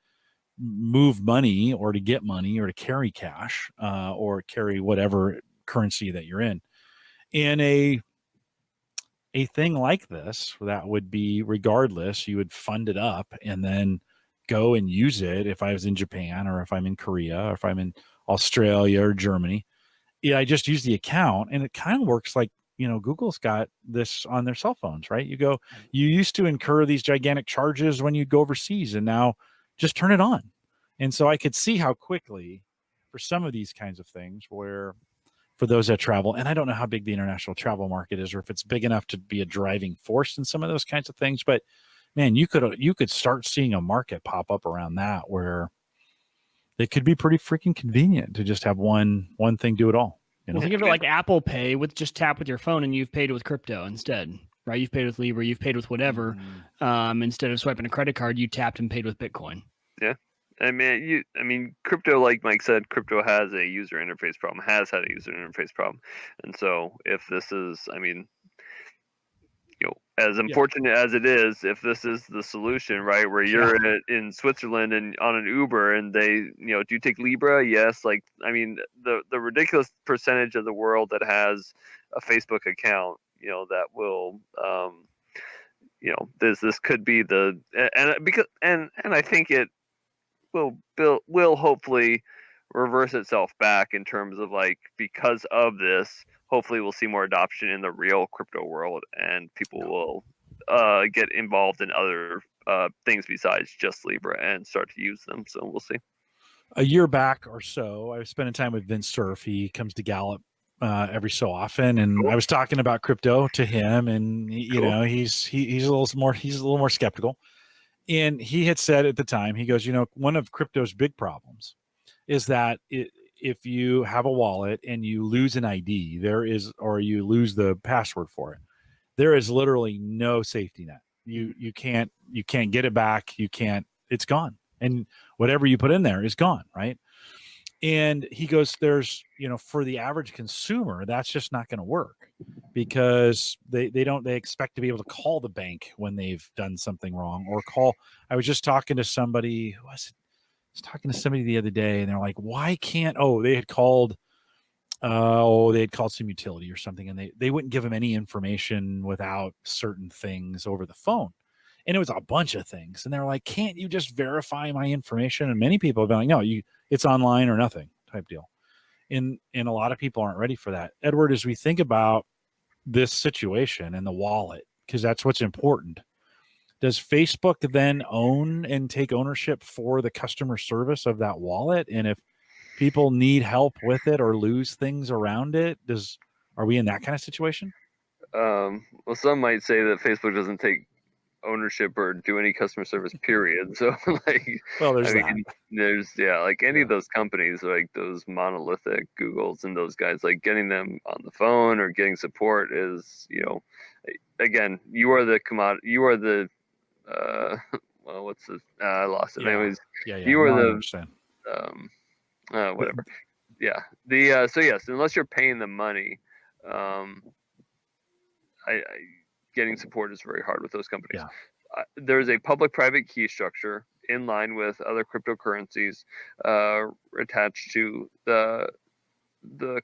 move money or to get money or to carry cash or carry whatever currency that you're in a a thing like this that would be regardless, you would fund it up and then go and use it if I was in Japan or if I'm in Korea or if I'm in Australia or Germany. Yeah, I just use the account and it kind of works like, Google's got this on their cell phones, right? You used to incur these gigantic charges when you go overseas and now just turn it on. And so I could see how quickly for some of these kinds of things where for those that travel, and I don't know how big the international travel market is or if it's big enough to be a driving force in some of those kinds of things, but man, you could start seeing a market pop up around that where it could be pretty freaking convenient to just have one thing do it all.
Well, think of it like Apple Pay with just tap with your phone and you've paid with crypto instead, right? You've paid with Libra, you've paid with whatever. Instead of swiping a credit card, you tapped and paid with Bitcoin.
Yeah. I mean, crypto, like Mike said, crypto has a user interface problem, has had a user interface problem. And so if this is, I mean, as unfortunate as it is, if this is the solution, right, where you're in Switzerland and on an Uber and they, do you take Libra? Yes. Like, I mean, the ridiculous percentage of the world that has a Facebook account, that will, this could be and I think it will hopefully reverse itself back in terms of like, because of this, hopefully we'll see more adoption in the real crypto world and people will get involved in other things besides just Libra and start to use them. So we'll see.
A year back or so, I was spending time with Vince Cerf. He comes to Gallup every so often, and I was talking about crypto to him, and he's a little more skeptical. And he had said at the time, he goes, one of crypto's big problems is that if you have a wallet and you lose an ID, or you lose the password for it, there is literally no safety net. You can't get it back. It's gone. And whatever you put in there is gone. Right. And he goes, there's, for the average consumer, that's just not going to work because they expect to be able to call the bank when they've done something wrong or call. I was just talking to somebody the other day and they're like, why can't, they had called some utility or something and they wouldn't give them any information without certain things over the phone. And it was a bunch of things. And they're like, can't you just verify my information? And many people have been like, no, it's online or nothing type deal. And a lot of people aren't ready for that. Edward, as we think about this situation and the wallet, because that's what's important, does Facebook then own and take ownership for the customer service of that wallet? And if people need help with it or lose things around it, are we in that kind of situation?
Well, some might say that Facebook doesn't take ownership or do any customer service, period. So
there's
like any of those companies, like those monolithic Googles and those guys, like getting them on the phone or getting support is, again, you are the commodity, you are the well, what's the I lost it. Anyways, you are whatever. So yes, unless you're paying the money, getting support is very hard with those companies. There's a public-private key structure in line with other cryptocurrencies attached to the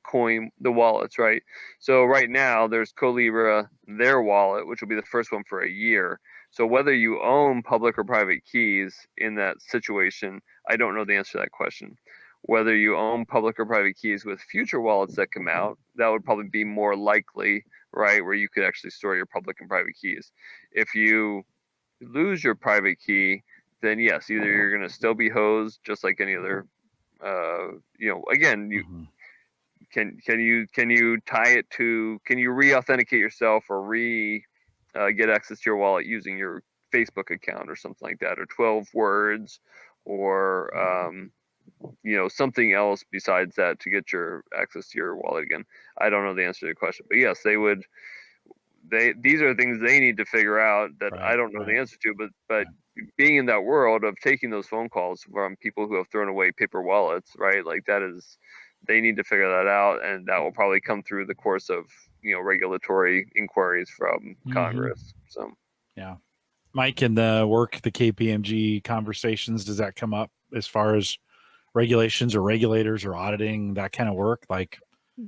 coin, the wallets, right? So right now there's Colibra, their wallet, which will be the first one for a year. So whether you own public or private keys in that situation, I don't know the answer to that question. Whether you own public or private keys with future wallets that come out, that would probably be more likely, right? Where you could actually store your public and private keys. If you lose your private key, then yes, either you're going to still be hosed just like any other, again, can you tie it to, can you re-authenticate yourself or get access to your wallet using your Facebook account or something like that, or 12 words or, something else besides that to get your access to your wallet again. I don't know the answer to the question, but yes, they would. These are things they need to figure out that I don't know the answer to. But being in that world of taking those phone calls from people who have thrown away paper wallets, right? Like they need to figure that out, and that will probably come through the course of regulatory inquiries from Congress. So
yeah, Mike, in the KPMG conversations, does that come up as far as regulations or regulators or auditing, that kind of work? Like,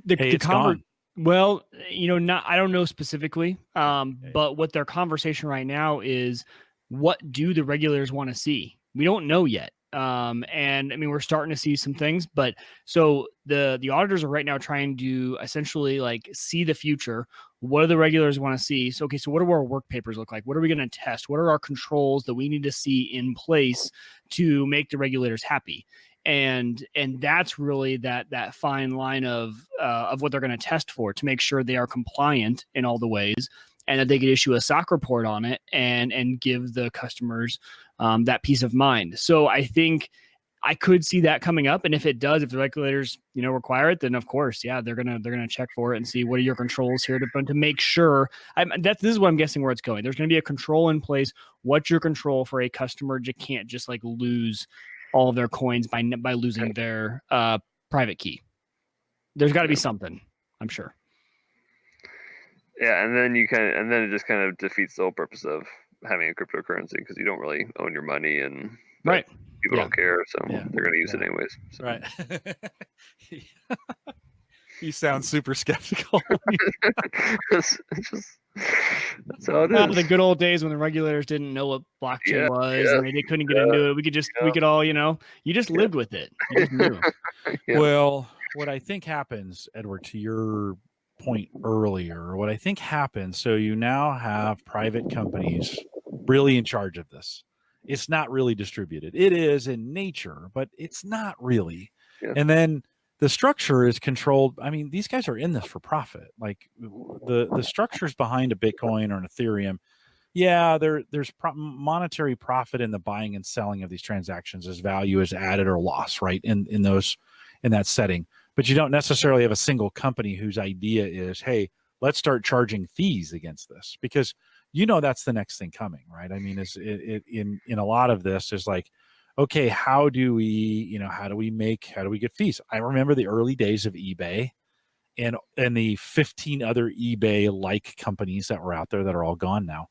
hey, it's gone.
Well, I don't know specifically, but what their conversation right now is, what do the regulators want to see? We don't know yet. And I mean, we're starting to see some things, but so the auditors are right now trying to essentially like see the future. What do the regulators want to see? So, okay, so what do our work papers look like? What are we going to test? What are our controls that we need to see in place to make the regulators happy? And that's really that fine line of what they're going to test for to make sure they are compliant in all the ways, and that they could issue a SOC report on it and give the customers that peace of mind. So I think I could see that coming up, and if it does, if the regulators require it, then of course, yeah, they're gonna check for it and see what are your controls here to make sure. This is what I'm guessing where it's going. There's going to be a control in place. What's your control for a customer can't just like lose all of their coins by losing their private key? There's got to be something, I'm sure.
Yeah, and then it just kind of defeats the whole purpose of having a cryptocurrency, because you don't really own your money, and
right,
people don't care, so they're going to use it anyways. So.
Right. You sound super skeptical.
It's just, that's how it is.
The good old days when the regulators didn't know what blockchain was, and they couldn't get into it. We could all, you just lived with it. You just knew.
Well, what I think happens, Edward, to your point earlier, what I think happens, so you now have private companies really in charge of this. It's not really distributed. It is in nature, but it's not really. Yeah. And then the structure is controlled. I mean, these guys are in this for profit. Like the structures behind a Bitcoin or an Ethereum, yeah, there's monetary profit in the buying and selling of these transactions as value is added or lost, right? In that setting. But you don't necessarily have a single company whose idea is, hey, let's start charging fees against this, because that's the next thing coming, right? I mean, in a lot of this is like, okay, how do we get fees? I remember the early days of eBay and the 15 other eBay-like companies that were out there that are all gone now.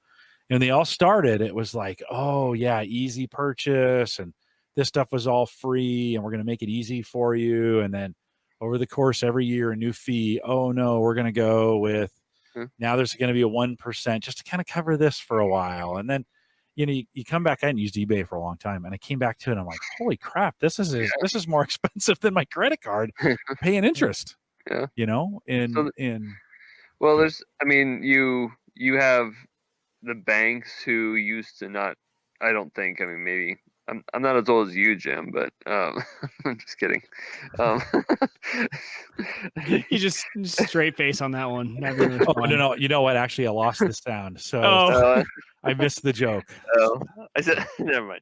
And they all started, it was like, oh yeah, easy purchase, and this stuff was all free, and we're going to make it easy for you. And then over the course, every year, a new fee. Oh no, we're going to go with, now there's going to be a 1% just to kind of cover this for a while. And then, you come back. I hadn't used eBay for a long time, and I came back to it, and I'm like, holy crap, this is more expensive than my credit card paying interest.
Yeah.
Well,
there's, I mean, you have the banks who used to not, I don't think, I mean, maybe, I'm not as old as you, Jim, but I'm just kidding.
You just straight face on that one.
Oh, no. You know what? Actually, I lost the sound, so I missed the joke.
Oh, I said, never mind.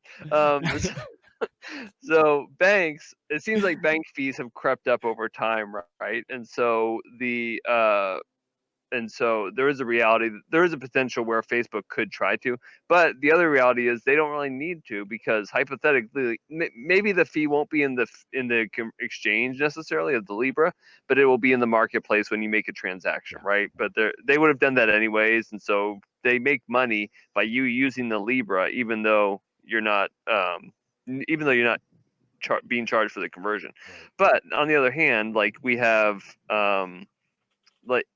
So banks, it seems like bank fees have crept up over time, right? And so there is a reality, there is a potential where Facebook could try to, but the other reality is they don't really need to, because hypothetically, maybe the fee won't be in the exchange necessarily of the Libra, but it will be in the marketplace when you make a transaction, right? But they would have done that anyways, and so they make money by you using the Libra, even though you're not being charged for the conversion. But on the other hand, like we have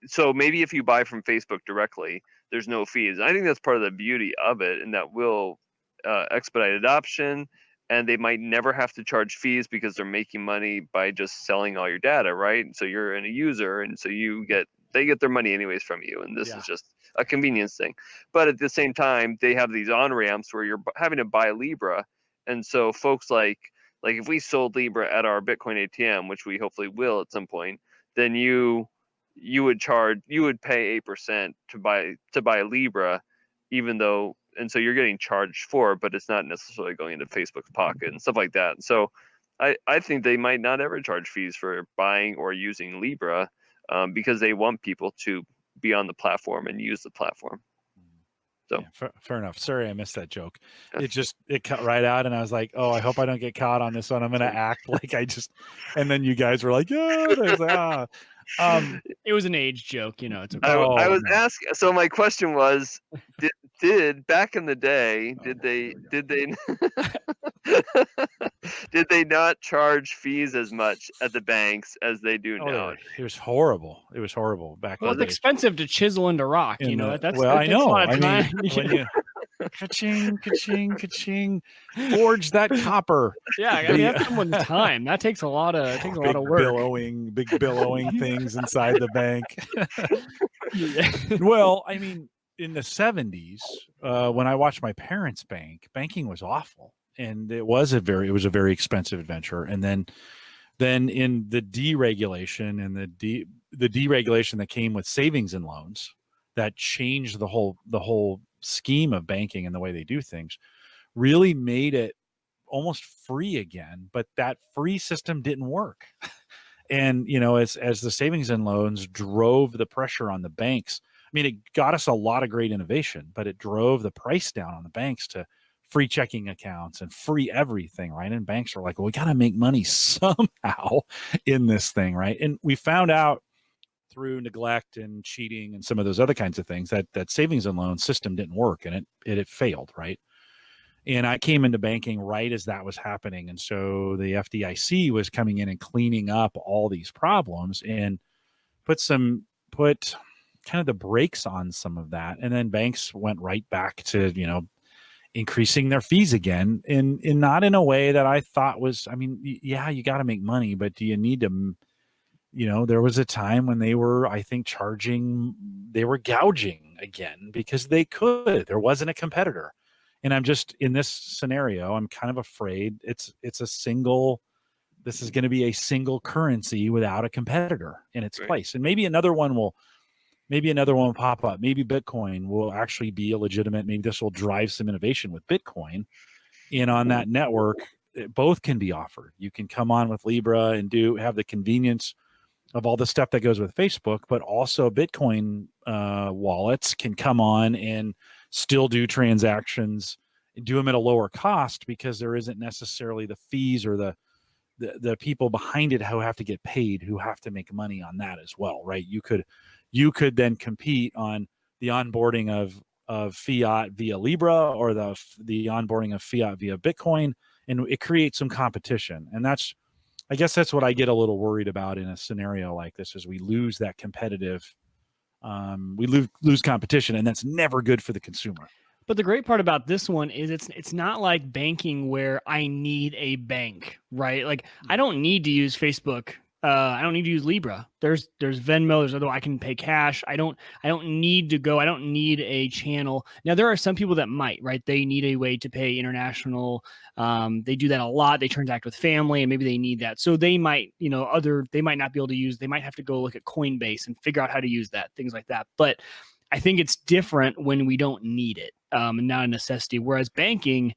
so maybe if you buy from Facebook directly, there's no fees. I think that's part of the beauty of it, and that will expedite adoption, and they might never have to charge fees because they're making money by just selling all your data, right? So you're a user, and so they get their money anyways from you, and this is just a convenience thing. But at the same time, they have these on-ramps where you're having to buy Libra, and so folks like if we sold Libra at our Bitcoin ATM, which we hopefully will at some point, then you would pay 8% to buy Libra, even though, and so you're getting charged for it, but it's not necessarily going into Facebook's pocket and stuff like that. So I think they might not ever charge fees for buying or using Libra, because they want people to be on the platform and use the platform. So
fair enough. Sorry, I missed that joke. It cut right out, and I was like, "Oh, I hope I don't get caught on this one. I'm going to act like I just." And then you guys were like, "Yeah," and I was like,
it was an age joke, It's okay.
I was asking. So my question was, did back in the day, did they? Did they not charge fees as much at the banks as they do now?
It was horrible. It was horrible back
Well,
in
it's
the days.
expensive to chisel into rock.
In the-
That
well, I
takes a
know.
lot of
I mean,
time.
when you ka-ching, ka-ching, ka-ching, forge that copper.
Yeah, I mean, that's someone's time. That takes a lot of work.
Big billowing things inside the bank.
Yeah.
Well, I mean, in the 70s, when I watched my parents banking was awful, and it was a very expensive adventure. And then in the deregulation and the deregulation that came with savings and loans, that changed the whole scheme of banking and the way they do things, really made it almost free again. But that free system didn't work. And as the savings and loans drove the pressure on the banks, I mean, it got us a lot of great innovation, but it drove the price down on the banks to free checking accounts and free everything, right? And banks are like, well, we got to make money somehow in this thing, right? And we found out through neglect and cheating and some of those other kinds of things that savings and loan system didn't work, and it failed, right? And I came into banking right as that was happening. And so the FDIC was coming in and cleaning up all these problems and put kind of the brakes on some of that. And then banks went right back to, increasing their fees again, in not in a way that I thought was, I mean, yeah, you got to make money, but do you need to, there was a time when they were, I think, they were gouging again because they could. There wasn't a competitor. And I'm just, in this scenario, I'm kind of afraid this is going to be a single currency without a competitor in its place. And maybe another one will pop up. Maybe Bitcoin will actually be a legitimate, maybe this will drive some innovation with Bitcoin. And on that network, both can be offered. You can come on with Libra and have the convenience of all the stuff that goes with Facebook, but also Bitcoin wallets can come on and still do transactions, do them at a lower cost, because there isn't necessarily the fees or the people behind it who have to get paid, who have to make money on that as well, right? You could then compete on the onboarding of fiat via Libra, or the onboarding of fiat via Bitcoin, and it creates some competition. And I guess that's what I get a little worried about in a scenario like this, is we lose that competitive, we lose competition, and that's never good for the consumer.
But the great part about this one is it's not like banking where I need a bank, right? Like, I don't need to use Facebook. I don't need to use Libra. There's Venmo. There's I can pay cash. I don't need to go. I don't need a channel. Now, there are some people that might, right? They need a way to pay international. They do that a lot. They transact with family, and maybe they need that. So they might, they might not be able to use. They might have to go look at Coinbase and figure out how to use that, things like that. But I think it's different when we don't need it, and not a necessity. Whereas banking,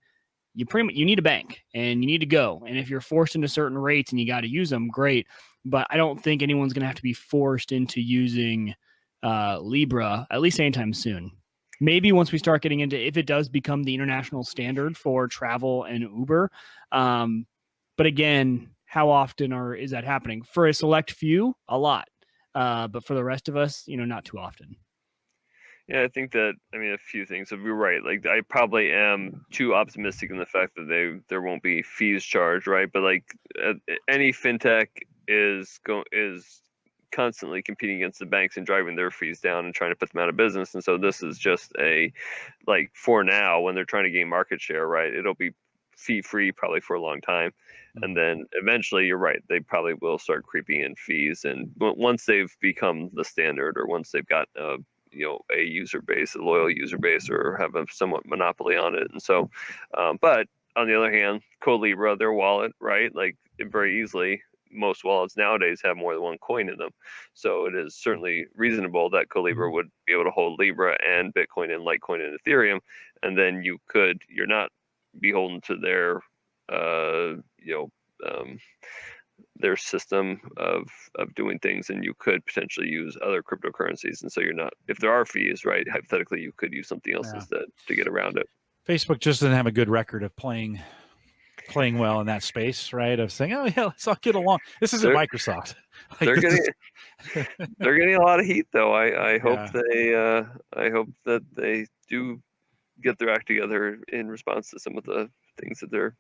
you need a bank and you need to go. And if you're forced into certain rates and you got to use them, great. But I don't think anyone's going to have to be forced into using Libra, at least anytime soon. Maybe once we start getting into, if it does become the international standard for travel and Uber. But again, how often is that happening? For a select few, a lot. But for the rest of us, not too often.
Yeah, I think that, a few things. So you're right. Like, I probably am too optimistic in the fact that there won't be fees charged, right? But like, any fintech is constantly competing against the banks and driving their fees down and trying to put them out of business. And so this is just for now, when they're trying to gain market share, right? It'll be fee free probably for a long time. Mm-hmm. And then eventually, you're right, they probably will start creeping in fees. And once they've become the standard, or once they've got a user base, a loyal user base, or have a somewhat monopoly on it. And so, but on the other hand, Libra, their wallet, right? Like, very easily, most wallets nowadays have more than one coin in them. So it is certainly reasonable that Libra would be able to hold Libra and Bitcoin and Litecoin and Ethereum. And then you're not beholden to their system of doing things, and you could potentially use other cryptocurrencies. And so you're not, if there are fees, right, hypothetically, you could use something else instead to get around it.
Facebook just doesn't have a good record of playing well in that space, right? Of saying, oh yeah, let's all get along. This isn't Microsoft.
They're getting a lot of heat, though. I hope that they do get their act together in response to some of the things that they're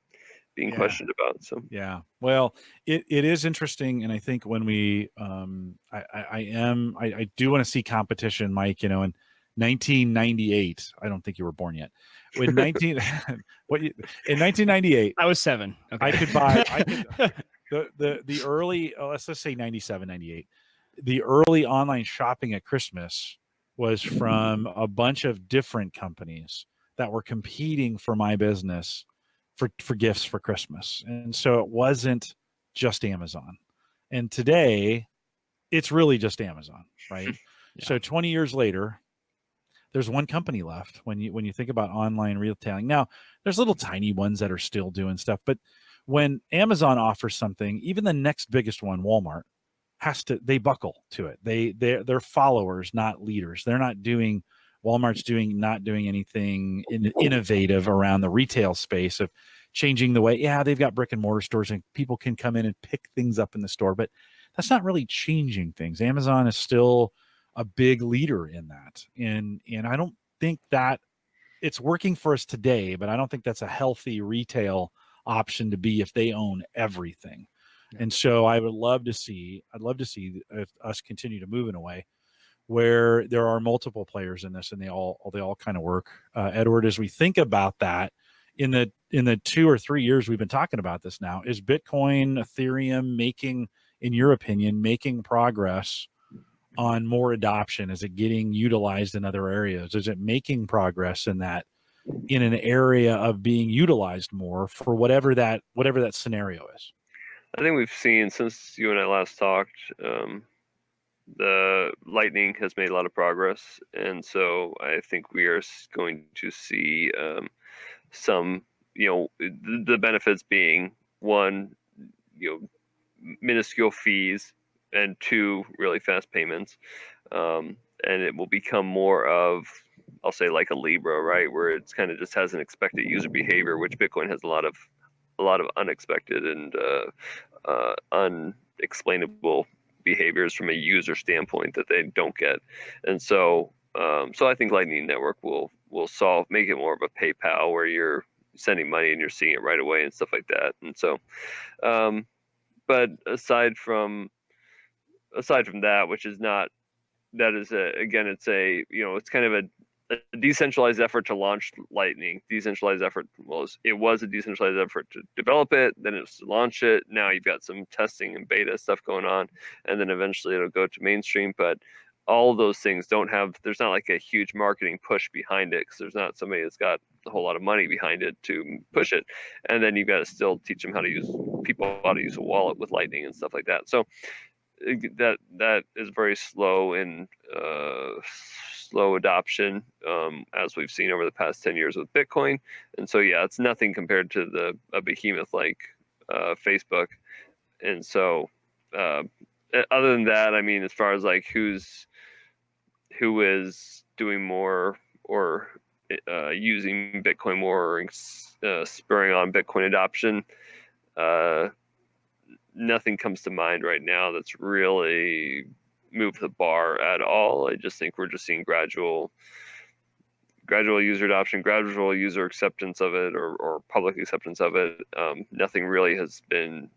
being
Yeah.
questioned about. So
Yeah. Well, it is interesting. And I think when we, I do want to see competition, Mike, in 1998, I don't think you were born yet. In 1998,
I was 7. Okay.
I could the early, let's just say 97, 98, the early online shopping at Christmas was from a bunch of different companies that were competing for my business for gifts for Christmas. And so it wasn't just Amazon. And today it's really just Amazon, right?
Yeah.
So 20 years later, there's one company left when you think about online retailing. Now, there's little tiny ones that are still doing stuff, but when Amazon offers something, even the next biggest one, Walmart, they buckle to it. They're followers, not leaders. They're not doing Walmart's not doing anything innovative around the retail space of changing the way. Yeah, they've got brick and mortar stores and people can come in and pick things up in the store, but that's not really changing things. Amazon is still a big leader in that. And I don't think that it's working for us today, but I don't think that's a healthy retail option to be if they own everything. Yeah. And so I'd love to see us continue to move in a way where there are multiple players in this and they all kind of work. Edward, as we think about that in the 2 or 3 years we've been talking about this now, is Bitcoin, Ethereum in your opinion, making progress on more adoption? Is it getting utilized in other areas? Is it making progress in an area of being utilized more for whatever that scenario is?
I think we've seen, since you and I last talked, the Lightning has made a lot of progress, and so I think we are going to see some, the benefits being, one, minuscule fees, and 2, really fast payments, and it will become more of, I'll say, like a Libra, right, where it's kind of just has an expected user behavior, which Bitcoin has a lot of unexpected and unexplainable behaviors from a user standpoint that they don't get. And so I think Lightning Network will make it more of a PayPal, where you're sending money and you're seeing it right away and stuff like that. And so but aside from that, which is not, that is it's kind of a decentralized effort to launch Lightning. Decentralized effort, it was a decentralized effort to develop it, then it's to launch it. Now you've got some testing and beta stuff going on, and then eventually it'll go to mainstream. But all of those things there's not like a huge marketing push behind it, because there's not somebody that's got a whole lot of money behind it to push it. And then you've got to still teach them how to use a wallet with Lightning and stuff like that. So that is very slow in slow adoption, as we've seen over the past 10 years with Bitcoin. And so it's nothing compared to a behemoth like Facebook. And so other than that, I mean, as far as like who is doing more or using Bitcoin more, or spurring on Bitcoin adoption, nothing comes to mind right now that's really moved the bar at all. I just think we're just seeing gradual user adoption, gradual user acceptance of it, or public acceptance of it. Nothing really has been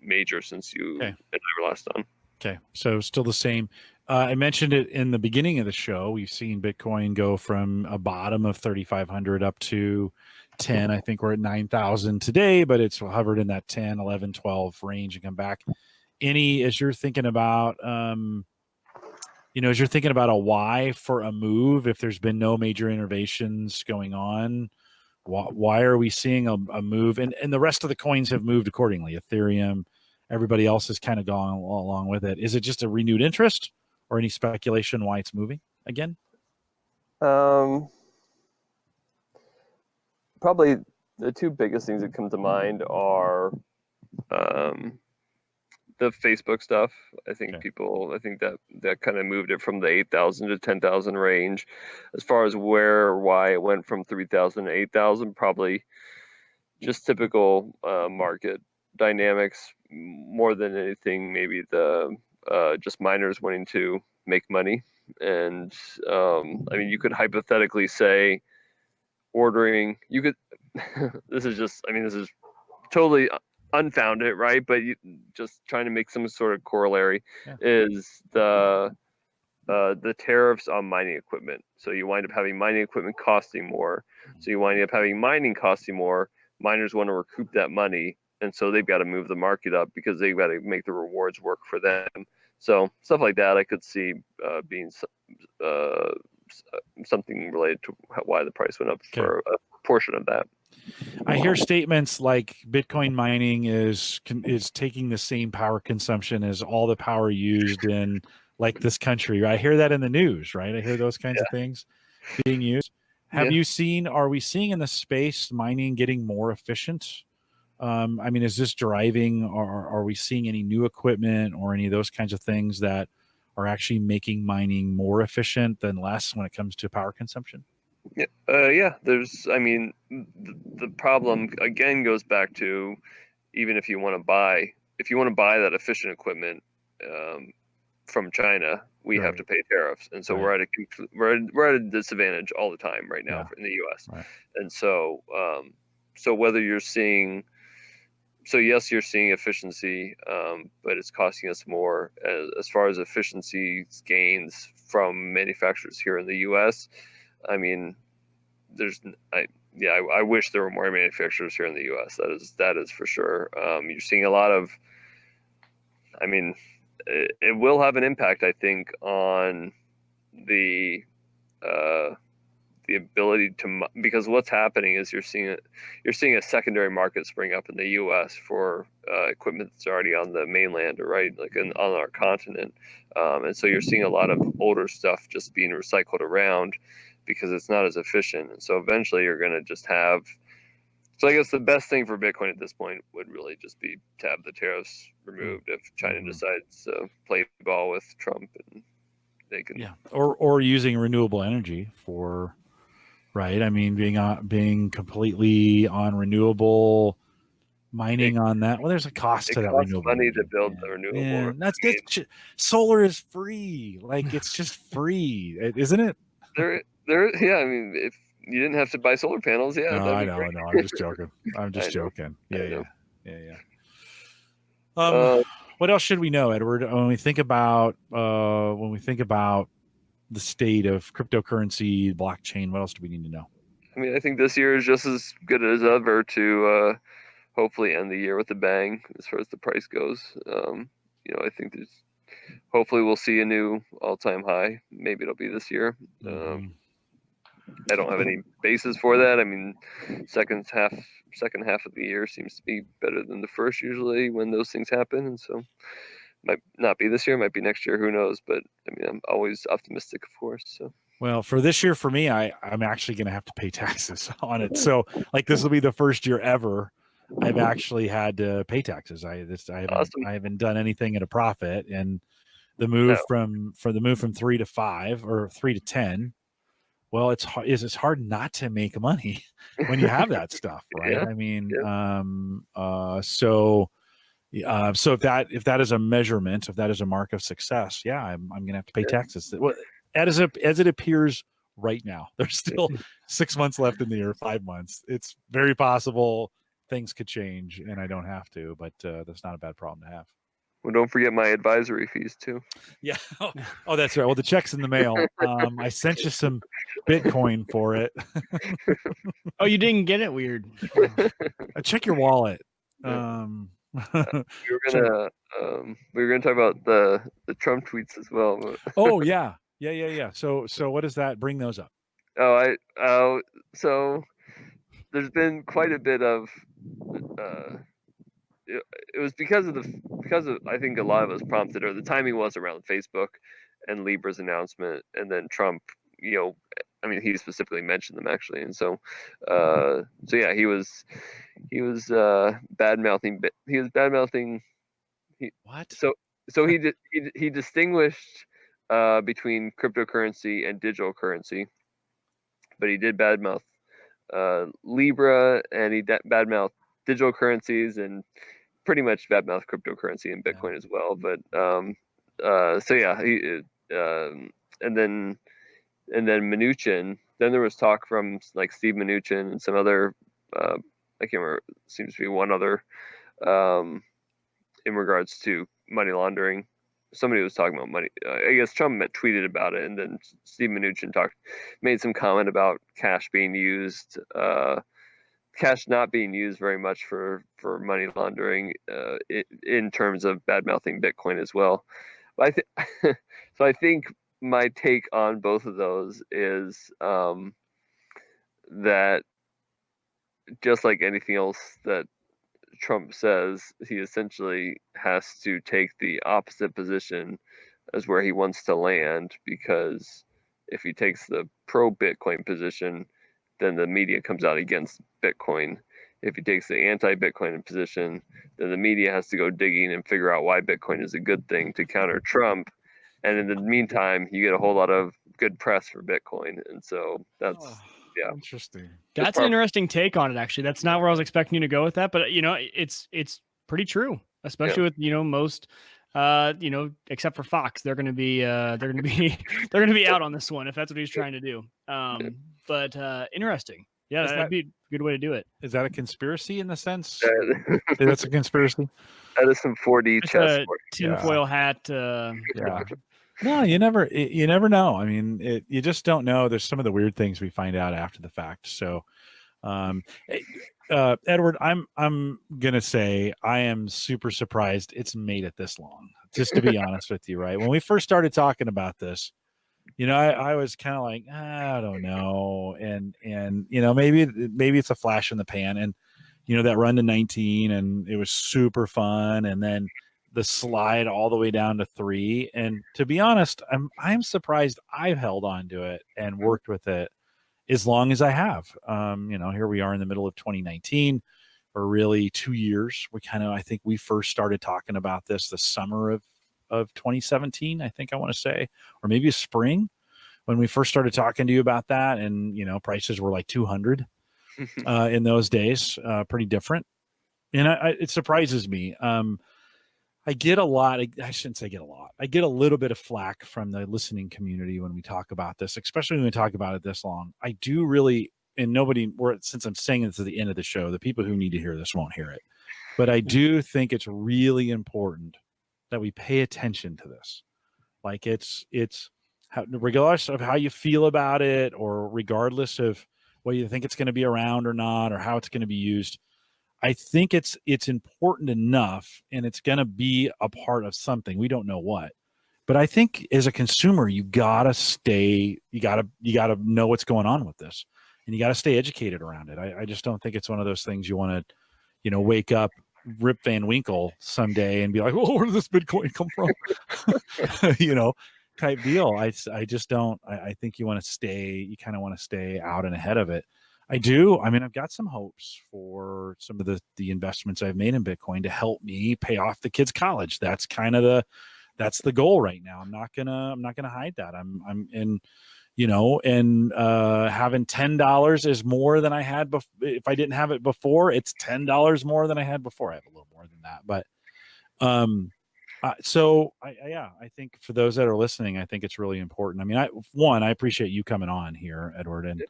major since you and I were last on.
Okay, so still the same. I mentioned it in the beginning of the show. We've seen Bitcoin go from a bottom of 3,500 up to 10. I think we're at 9,000 today, but it's hovered in that 10, 11, 12 range and come back. As you're thinking about, a why for a move, if there's been no major innovations going on, why are we seeing a move? And the rest of the coins have moved accordingly. Ethereum, everybody else has kind of gone along with it. Is it just a renewed interest, or any speculation why it's moving again?
Probably the 2 biggest things that come to mind are the Facebook stuff. I think that kind of moved it from the 8,000 to 10,000 range. As far as why it went from 3,000 to 8,000, probably just typical market dynamics more than anything. Maybe the just miners wanting to make money. And I mean, you could hypothetically say this is totally unfounded, right? But just trying to make some sort of corollary is the tariffs on mining equipment. So you wind up having mining equipment costing more. So you wind up having mining costing more. Miners want to recoup that money, and so they've got to move the market up because they've got to make the rewards work for them. So stuff like that I could see being something related to why the price went up for a portion of that.
I hear statements like Bitcoin mining is taking the same power consumption as all the power used in like this country. I hear that in the news, right? I hear those kinds of things being used. Have you seen, are we seeing in the space mining getting more efficient? I mean, is this driving, or are we seeing any new equipment or any of those kinds of things that are actually making mining more efficient than less when it comes to power consumption?
Yeah. There's, I mean, the problem again goes back to, even if you want to buy that efficient equipment from China, we have to pay tariffs, and so we're at a disadvantage all the time right now in the U.S. And so whether you're seeing, yes, you're seeing efficiency, but it's costing us more as far as efficiency gains from manufacturers here in the U.S. I mean, I wish there were more manufacturers here in the U.S. That is for sure. You're seeing a lot of, I mean, it will have an impact, I think, on the ability to, because what's happening is you're seeing a secondary market spring up in the U.S. for equipment that's already on the mainland, right, like on our continent, and so you're seeing a lot of older stuff just being recycled around because it's not as efficient, and so eventually you're going to just have. So I guess the best thing for Bitcoin at this point would really just be to have the tariffs removed if China decides to play ball with Trump, and they can
or using renewable energy for. Right. I mean, being completely on renewable mining on that. Well, there's a cost to that renewable
money
energy.
To build the renewable.
That's solar is free. Like, it's just free, isn't it?
There. Yeah. I mean, if you didn't have to buy solar panels,
No, I know. Great. No, I'm just joking. I'm just joking. Yeah. What else should we know, Edward? When we think about the state of cryptocurrency, blockchain, what else do we need to know?
I mean, I think this year is just as good as ever to hopefully end the year with a bang as far as the price goes. I think hopefully we'll see a new all-time high. Maybe it'll be this year. I don't have any basis for that. I mean, second half of the year seems to be better than the first usually when those things happen, and so might not be this year, might be next year, who knows? But I mean, I'm always optimistic, of course. So.
Well, for this year, for me, I'm actually going to have to pay taxes on it. So, like, this will be the first year ever I've actually had to pay taxes. I haven't done anything at a profit, and the move from 3 to 5 or 3 to 10. Well, it's hard not to make money when you have that stuff, right? I mean, so if that is a measurement, if that is a mark of success, I'm going to have to pay taxes. Well, as it appears right now, there's still 6 months left in the year, 5 months. It's very possible things could change, and I don't have to, but that's not a bad problem to have.
Well, don't forget my advisory fees too.
Yeah. Oh, that's right. Well, the check's in the mail. I sent you some Bitcoin for it.
Oh, you didn't get it? Weird.
Check your wallet.
We were gonna talk about the Trump tweets as well. But
Oh yeah. So what does that bring those up?
So there's been quite a bit of. It was because of I think a lot of us prompted, or the timing was around Facebook and Libra's announcement, and then Trump. I mean, he specifically mentioned them actually, and so he was bad mouthing. He was bad mouthing.
What?
So he distinguished between cryptocurrency and digital currency, but he did badmouth Libra, and he badmouthed digital currencies, and pretty much badmouth cryptocurrency and Bitcoin as well. But and then Mnuchin. Then there was talk from like Steve Mnuchin and some other I can't remember. Seems to be one other in regards to money laundering. Somebody was talking about money. I guess Trump tweeted about it, and then Steve Mnuchin made some comment about cash being used, cash not being used very much for money laundering in terms of bad mouthing Bitcoin as well. But so I think my take on both of those is that just like anything else that Trump says, he essentially has to take the opposite position as where he wants to land, because if he takes the pro-Bitcoin position, then the media comes out against Bitcoin. If he takes the anti-Bitcoin position, then the media has to go digging and figure out why Bitcoin is a good thing to counter Trump. And in the meantime, you get a whole lot of good press for Bitcoin. And so that's, yeah.
Interesting.
That's an interesting take on it, actually. That's not where I was expecting you to go with that, but it's pretty true, especially with most except for Fox. They're going to be out on this one if that's what he's trying to do. But interesting. Yeah, that'd be a good way to do it.
Is that a conspiracy in the sense? That's a conspiracy.
That is some 4D chess.
Tinfoil hat.
Yeah. No, you never know. I mean, you just don't know. There's some of the weird things we find out after the fact. So, Edward, I'm gonna say I am super surprised it's made it this long. Just to be honest with you, right? When we first started talking about this, I was kind of like, I don't know, and maybe it's a flash in the pan, and that run to 19, and it was super fun, and then the slide all the way down to 3. And to be honest, I'm surprised I've held on to it and worked with it as long as I have. Here we are in the middle of 2019, or really 2 years. I think we first started talking about this the summer of 2017, I think I want to say, or maybe spring, when we first started talking to you about that. And, prices were like 200 in those days, pretty different. And it surprises me. I get a lot. I shouldn't say get a lot. I get a little bit of flack from the listening community when we talk about this, especially when we talk about it this long. I do really, and since I'm saying this at the end of the show, the people who need to hear this won't hear it. But I do think it's really important that we pay attention to this. Like it's regardless of how you feel about it, or regardless of whether you think it's going to be around or not, or how it's going to be used. I think it's important enough, and it's going to be a part of something. We don't know what, but I think as a consumer, you gotta know what's going on with this, and you gotta stay educated around it. I just don't think it's one of those things you want to, wake up Rip Van Winkle someday and be like, "Oh, where did this Bitcoin come from?" Type deal. I just don't. I think you want to stay. You kind of want to stay out and ahead of it. I do. I mean, I've got some hopes for some of the investments I've made in Bitcoin to help me pay off the kids' college. That's kind of that's the goal right now. I'm not gonna hide that. I'm in, having $10 is more than I had before. If I didn't have it before, it's $10 more than I had before. I have a little more than that, but so I think for those that are listening, I think it's really important. I mean, I appreciate you coming on here, Edward, and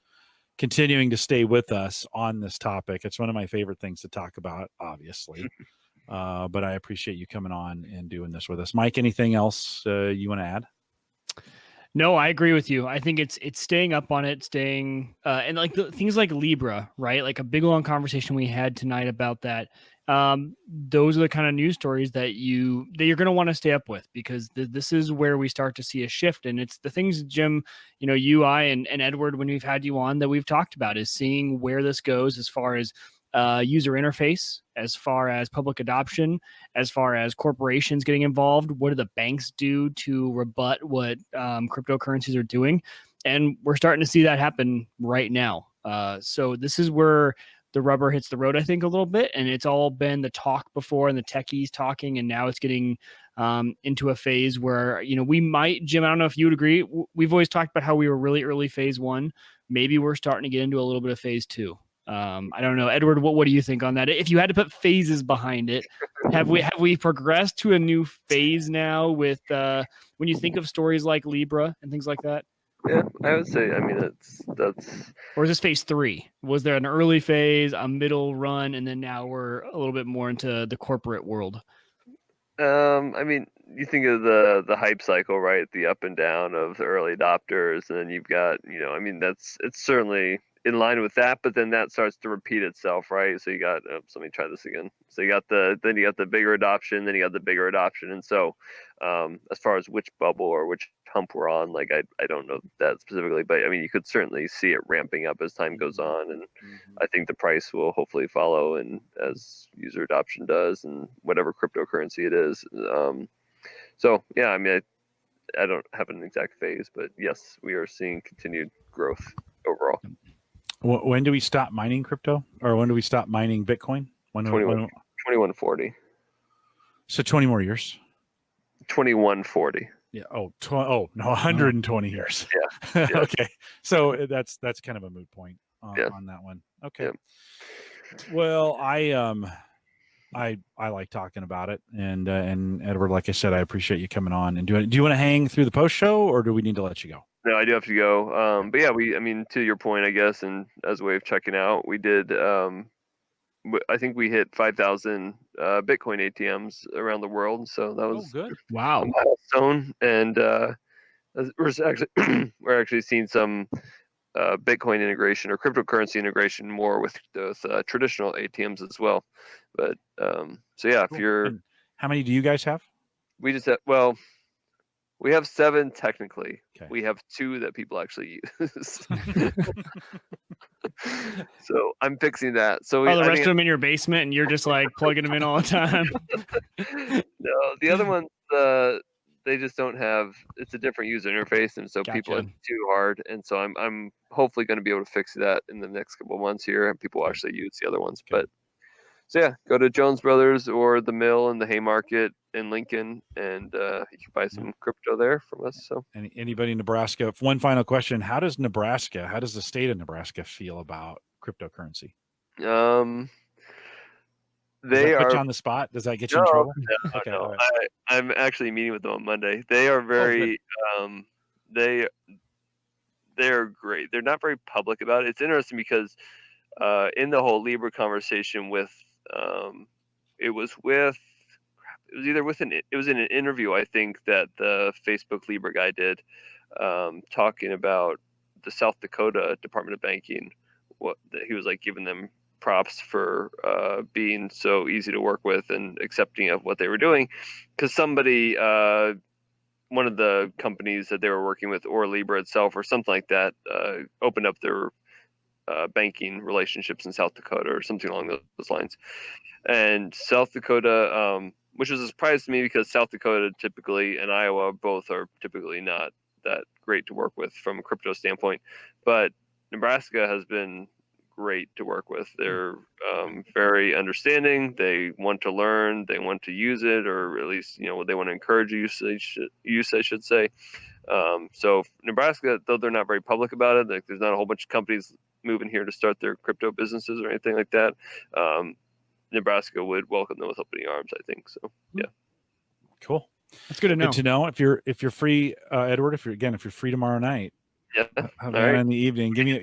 continuing to stay with us on this topic. It's one of my favorite things to talk about, obviously. But I appreciate you coming on and doing this with us. Mike, anything else you want to add?
No, I agree with you. I think it's staying up on it, and like things like Libra, right? Like a big long conversation we had tonight about that. Those are the kind of news stories that you're going to want to stay up with, because this is where we start to see a shift. And it's the things, Jim, you, I, and Edward, when we've had you on, that we've talked about, is seeing where this goes as far as user interface, as far as public adoption, as far as corporations getting involved. What do the banks do to rebut what cryptocurrencies are doing? And we're starting to see that happen right now. So this is where the rubber hits the road, I think, a little bit. And it's all been the talk before and the techies talking, and now it's getting into a phase where, we might, Jim, I don't know if you would agree. We've always talked about how we were really early phase 1. Maybe we're starting to get into a little bit of phase 2. I don't know, Edward, what do you think on that? If you had to put phases behind it, have we progressed to a new phase now with when you think of stories like Libra and things like that?
Yeah, I would say. I mean, that's.
Or is this phase 3? Was there an early phase, a middle run, and then now we're a little bit more into the corporate world?
I mean, you think of the hype cycle, right? The up and down of the early adopters, and then you've got, I mean, it's certainly in line with that, but then that starts to repeat itself, right? So you got, let me try this again. So you got then you got the bigger adoption, then you got the bigger adoption, and so as far as which bubble or which hump we're on, like I don't know that specifically, but I mean, you could certainly see it ramping up as time goes on, and I think the price will hopefully follow, and as user adoption does, and whatever cryptocurrency it is. So yeah, I mean, I don't have an exact phase, but yes, we are seeing continued growth overall.
When do we stop mining crypto, or when do we stop mining Bitcoin?
2140.
So 20 more years.
2140.
Yeah. Oh, no, 120 years.
Yeah.
Okay. So that's kind of a moot point on that one. Okay.
Yeah.
Well, I like talking about it, and Edward, like I said, I appreciate you coming on. And do you want to hang through the post show, or do we need to let you go?
No, I do have to go. But yeah, I mean, to your point, I guess, and as a way of checking out, we did. I think we hit 5,000 Bitcoin ATMs around the world, so that was
good.
Wow.
a milestone. And we're actually seeing some Bitcoin integration or cryptocurrency integration more with those traditional ATMs as well. But so yeah, if you're,
and how many do you guys have?
we just have, we have 7 technically. Okay. We have 2 that people actually use. So I'm fixing that. So
the rest of them in your basement, and you're just like plugging them in all the time.
No, the other ones, they just don't have. It's a different user interface, and so people are too hard. And so I'm hopefully going to be able to fix that in the next couple of months here, and people will actually use the other ones. Okay. But so yeah, go to Jones Brothers or the Mill in the Haymarket in Lincoln, and you can buy some crypto there from us. So
anybody in Nebraska? One final question: how does the state of Nebraska feel about cryptocurrency?
They
put
are
you on the spot. Does that get you in trouble?
No,
okay,
no.
Right.
I'm actually meeting with them on Monday. They are very they are great. They're not very public about it. It's interesting because in the whole Libra conversation with it was in an interview, I think, that the Facebook Libra guy did, talking about the South Dakota Department of Banking. He was like giving them props for being so easy to work with and accepting of what they were doing, because somebody, one of the companies that they were working with, or Libra itself or something like that, opened up their banking relationships in South Dakota or something along those lines. And South Dakota, which was a surprise to me, because South Dakota typically and Iowa both are typically not that great to work with from a crypto standpoint, but Nebraska has been great to work with. They're very understanding. They want to learn. They want to use it, or at least they want to encourage use, I should say. So Nebraska, though they're not very public about it, like there's not a whole bunch of companies moving here to start their crypto businesses or anything like that. Nebraska would welcome them with open arms, I think. So yeah.
Cool.
That's good to know.
Good to know. If you're free, Edward, if you're free tomorrow night, in the evening, give me.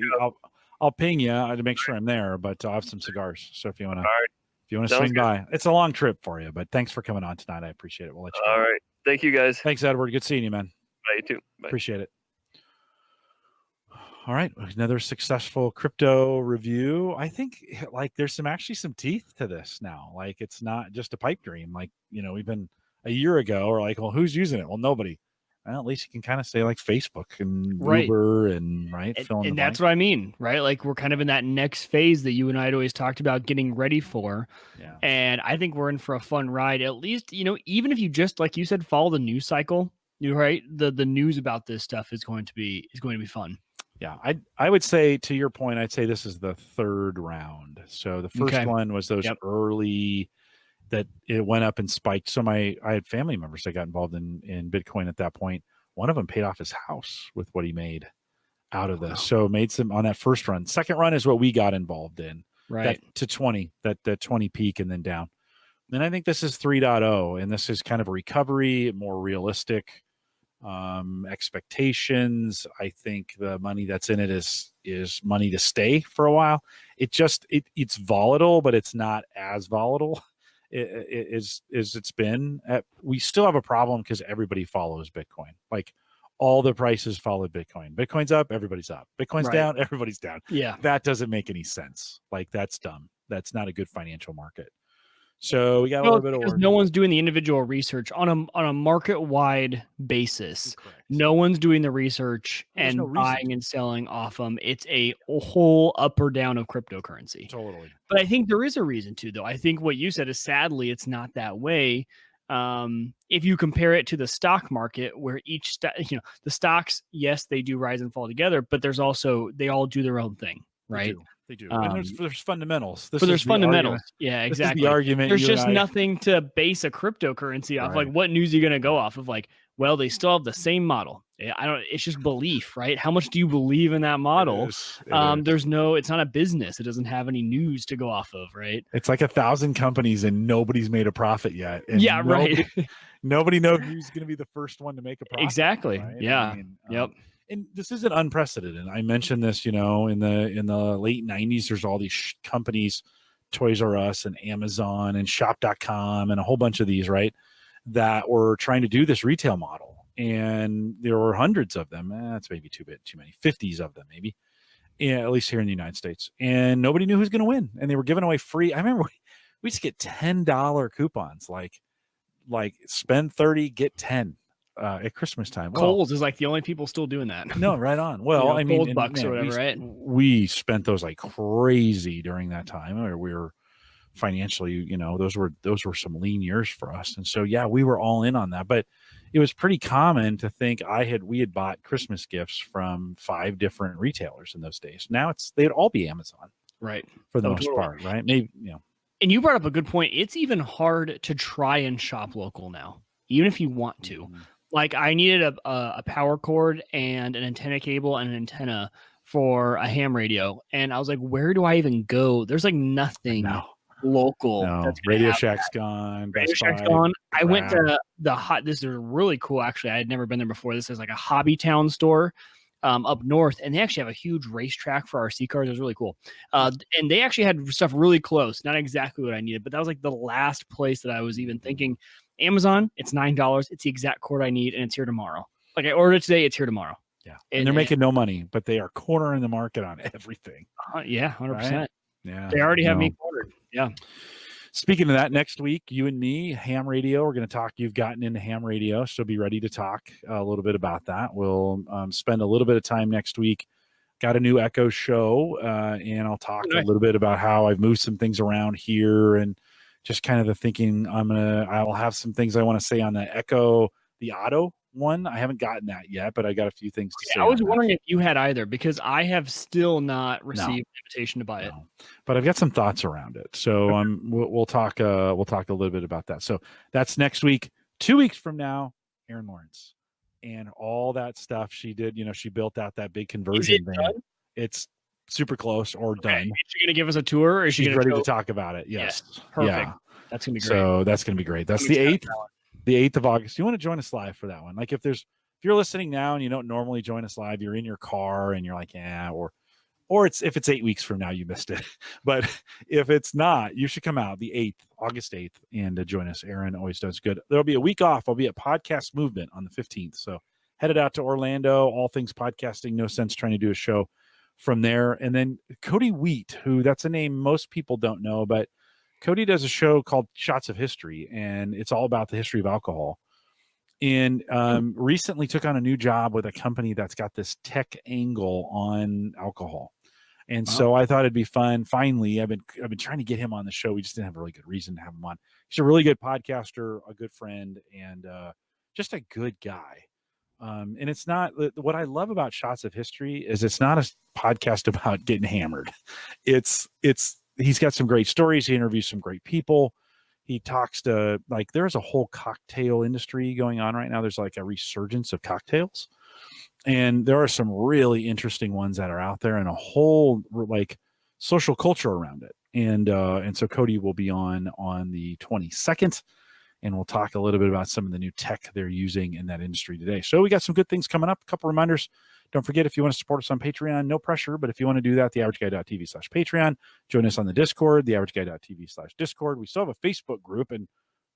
I'll ping you to make sure I'm there, but I'll have some cigars. So if you want to swing by, it's a long trip for you, but thanks for coming on tonight. I appreciate it. We'll let you go.
All right. Thank you, guys.
Thanks, Edward. Good seeing you, man.
Bye, you too. Bye.
Appreciate it. All right. Another successful crypto review. I think there's some teeth to this now. Like, it's not just a pipe dream. Like, we've been a year ago, or like, well, who's using it? Well, nobody. Well, at least you can kind of say like Facebook and Uber and
and that's what I mean, right? Like, we're kind of in that next phase that you and I had always talked about getting ready for. Yeah. And I think we're in for a fun ride. At least, even if you just, like you said, follow the news cycle, right? The news about this stuff is going to be fun.
Yeah, I would say, to your point, I'd say this is the third round. So the first one was those early that it went up and spiked. So I had family members that got involved in Bitcoin at that point. One of them paid off his house with what he made out of this. So made some on that first run. Second run is what we got involved in, right? To 20, that 20 peak and then down. And I think this is 3.0, and this is kind of a recovery, more realistic. expectations. I think the money that's in it is money to stay for a while. It's volatile, but it's not as volatile as it's been. We still have a problem because everybody follows Bitcoin. Like all the prices follow Bitcoin. Bitcoin's up, everybody's up. Bitcoin's down, everybody's down.
Yeah,
that doesn't make any sense. Like that's dumb. That's not a good financial market. So we got a
well,
little bit of
because
work.
no one's doing the individual research on a market wide basis.
Correct.
No one's doing the research
There's
and
no reason
buying
to.
and selling off them. It's a whole up or down of cryptocurrency.
Totally.
But I think there is a reason to, though. I think what you said is sadly it's not that way. If you compare it to the stock market, where each the stocks, yes, they do rise and fall together, but there's also they all do their own thing, right?
They do. And there's fundamentals.
But there's fundamentals. Yeah,
This
exactly.
is the argument.
There's just nothing to base a cryptocurrency off.
Right.
Like, what news are you going to go off of? Like, well, they still have the same model. It's just belief, right? How much do you believe in that model?
It's
not a business. It doesn't have any news to go off of, right?
It's like 1,000 companies and nobody's made a profit yet. And
yeah, right.
Nobody knows who's going to be the first one to make a profit.
Exactly.
Right?
Yeah. Yep.
And this isn't unprecedented. I mentioned this, in the late 90s, there's all these companies, Toys R Us and Amazon and shop.com and a whole bunch of these, right, that were trying to do this retail model. And there were hundreds of them. That's maybe too many, 50s of them, maybe, at least here in the United States. And nobody knew who was going to win. And they were giving away free. I remember we used to get $10 coupons, like spend 30, get 10. At Christmas time.
Kohl's is like the only people still doing that.
No, right on. Well, I mean,
Kohl's bucks or whatever, right?
We spent those like crazy during that time, or we were financially, those were some lean years for us. And so, yeah, we were all in on that. But it was pretty common to think we had bought Christmas gifts from 5 different retailers in those days. Now they'd all be Amazon,
right?
For the most part, right? Maybe,
And you brought up a good point. It's even hard to try and shop local now, even if you want to.
Mm-hmm.
Like I needed a power cord and an antenna cable and an antenna for a ham radio. And I was like, where do I even go? There's like nothing local.
No, Radio Shack's gone.
Radio Shack's gone. I went to this is really cool. Actually, I had never been there before. This is like a Hobby Town store up north. And they actually have a huge racetrack for RC cars. It was really cool. And they actually had stuff really close. Not exactly what I needed, but that was like the last place that I was even thinking. Amazon, it's $9. It's the exact cord I need, and it's here tomorrow. Like I ordered it today, it's here tomorrow.
Yeah, and they're making no money, but they are cornering the market on everything.
Yeah, 100%.
Right? Yeah,
they already have me cornered. Yeah.
Speaking of that, next week, you and me, ham radio, we're going to talk. You've gotten into ham radio, so be ready to talk a little bit about that. We'll spend a little bit of time next week. Got a new Echo show, and I'll talk a little bit about how I've moved some things around here and just kind of the thinking. I'll have some things I want to say on the Echo, the Auto one. I haven't gotten that yet, but I got a few things to say.
I was wondering if you had either, because I have still not received an invitation to buy it.
But I've got some thoughts around it. So we'll talk a little bit about that. So that's next week. 2 weeks from now, Erin Lawrence and all that stuff she did. She built out that big conversion van.
Done?
It's super close or done.
Is she going to give us a tour? Or is
she's ready to talk about it? Yes.
Perfect.
Yeah.
That's going to be great.
So that's going to be great. That's the 8th. The 8th of August. You want to join us live for that one? Like if you're listening now and you don't normally join us live, you're in your car and you're like, yeah, or if it's 8 weeks from now, you missed it. But if it's not, you should come out the 8th, August 8th, and join us. Erin always does good. There'll be a week off. I'll be at Podcast Movement on the 15th. So headed out to Orlando, all things podcasting. No sense trying to do a show from there. And then Cody Wheat, who that's a name most people don't know, but Cody does a show called Shots of History, and it's all about the history of alcohol. And recently took on a new job with a company that's got this tech angle on alcohol. And so I thought it'd be fun. Finally, I've been trying to get him on the show. We just didn't have a really good reason to have him on. He's a really good podcaster, a good friend, and just a good guy. And it's not what I love about Shots of History is it's not a podcast about getting hammered. He's got some great stories. He interviews some great people. He talks to there's a whole cocktail industry going on right now. There's like a resurgence of cocktails, and there are some really interesting ones that are out there and a whole social culture around it. And so Cody will be on the 22nd. and we'll talk a little bit about some of the new tech they're using in that industry today. So we got some good things coming up. A couple reminders. Don't forget, if you want to support us on Patreon, no pressure, but if you want to do that, theaverageguy.tv/Patreon. Join us on the Discord, theaverageguy.tv/Discord. We still have a Facebook group, and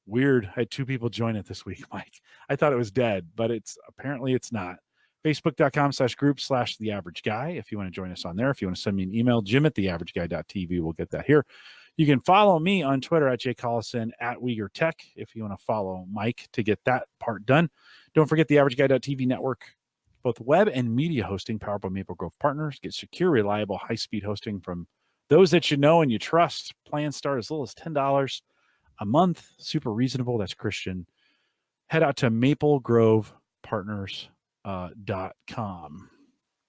weird, I had 2 people join it this week, Mike. I thought it was dead, but apparently it's not. Facebook.com/group/theaverageguy. If you want to join us on there, if you want to send me an email, jim@theaverageguy.tv, we'll get that here. You can follow me on Twitter at jcollison, at Wieger Tech, if you want to follow Mike to get that part done. Don't forget the AverageGuy.tv network, both web and media hosting, powered by Maple Grove Partners. Get secure, reliable, high-speed hosting from those that you know and you trust. Plans start as little as $10 a month. Super reasonable. That's Christian. Head out to maplegrovepartners.com.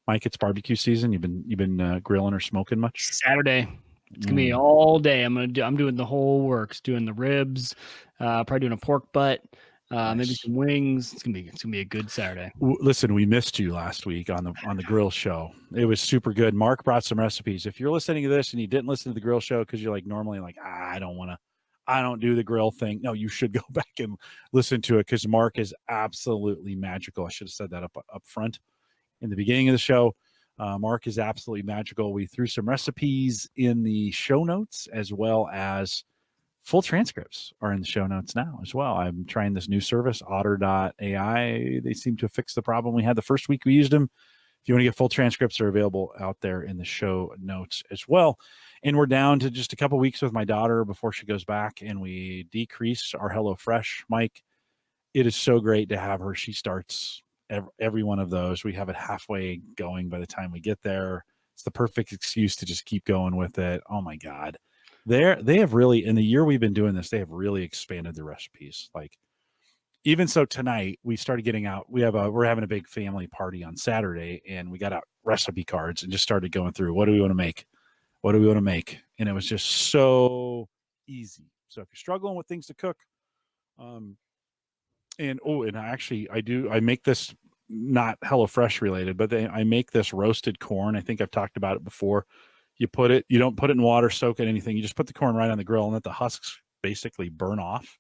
Mike, it's barbecue season. You've been grilling or smoking much?
Saturday. It's gonna be all day. I'm doing the whole works, doing the ribs, probably doing a pork butt, maybe
Nice.
some wings. It's gonna be a good Saturday.
Listen, we missed you last week on the grill show. It was super good. Mark brought some recipes. If you're listening to this and you didn't listen to the grill show because you're normally I don't do the grill thing. No, you should go back and listen to it because Mark is absolutely magical. I should have said that up front in the beginning of the show. Mark is absolutely magical. We threw some recipes in the show notes, as well as full transcripts are in the show notes now as well. I'm trying this new service, otter.ai. They seem to have fixed the problem we had the first week we used them. If you want to get full transcripts, they're available out there in the show notes as well. And we're down to just a couple weeks with my daughter before she goes back, and we decrease our HelloFresh. Mike, it is so great to have her. She starts every one of those. We have it halfway going by the time we get there. It's the perfect excuse to just keep going with it. Oh my God. They have really, in the year we've been doing this, they have really expanded the recipes. Even so tonight we started getting out. We're having a big family party on Saturday, and we got out recipe cards and just started going through, what do we want to make? What do we want to make? And it was just so easy. So if you're struggling with things to cook, I make this not HelloFresh related, but I make this roasted corn. I think I've talked about it before. You don't put it in water, soak it, anything. You just put the corn right on the grill and let the husks basically burn off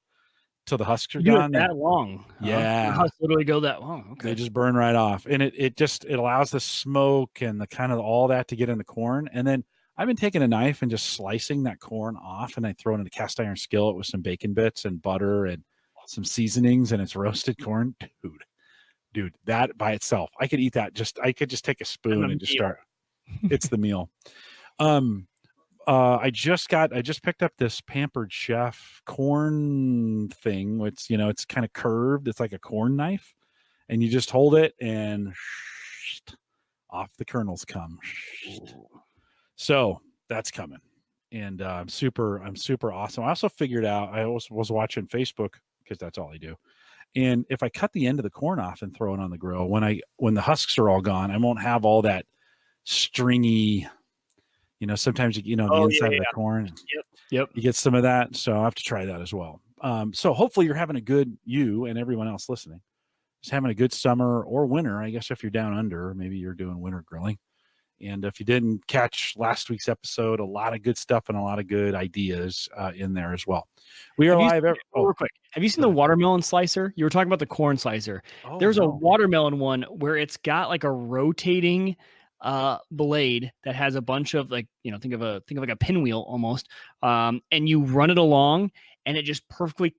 till the husks are gone.
That long?
Yeah.
The husks literally go that long. Okay.
They just burn right off. And it allows the smoke and the kind of all that to get in the corn. And then I've been taking a knife and just slicing that corn off, and I throw it in a cast iron skillet with some bacon bits and butter and some seasonings, and it's roasted corn. Dude, that by itself, I could eat that. I could just take a spoon and just start. It's the meal. I just picked up this Pampered Chef corn thing. It's kind of curved. It's like a corn knife, and you just hold it and off the kernels come. So that's coming. And I'm super awesome. I also figured out, I was watching Facebook because that's all I do. And if I cut the end of the corn off and throw it on the grill, when the husks are all gone, I won't have all that stringy, sometimes the inside of the corn.
Yep.
You get some of that. So I'll have to try that as well. So hopefully you're having you and everyone else listening is having a good summer or winter. I guess if you're down under, maybe you're doing winter grilling. And if you didn't catch last week's episode, a lot of good stuff and a lot of good ideas in there as well. We are live.
Real quick. Have you seen the watermelon slicer? You were talking about the corn slicer. There's a watermelon one where it's got like a rotating blade that has a bunch of think of like a pinwheel almost. And you run it along, and it just perfectly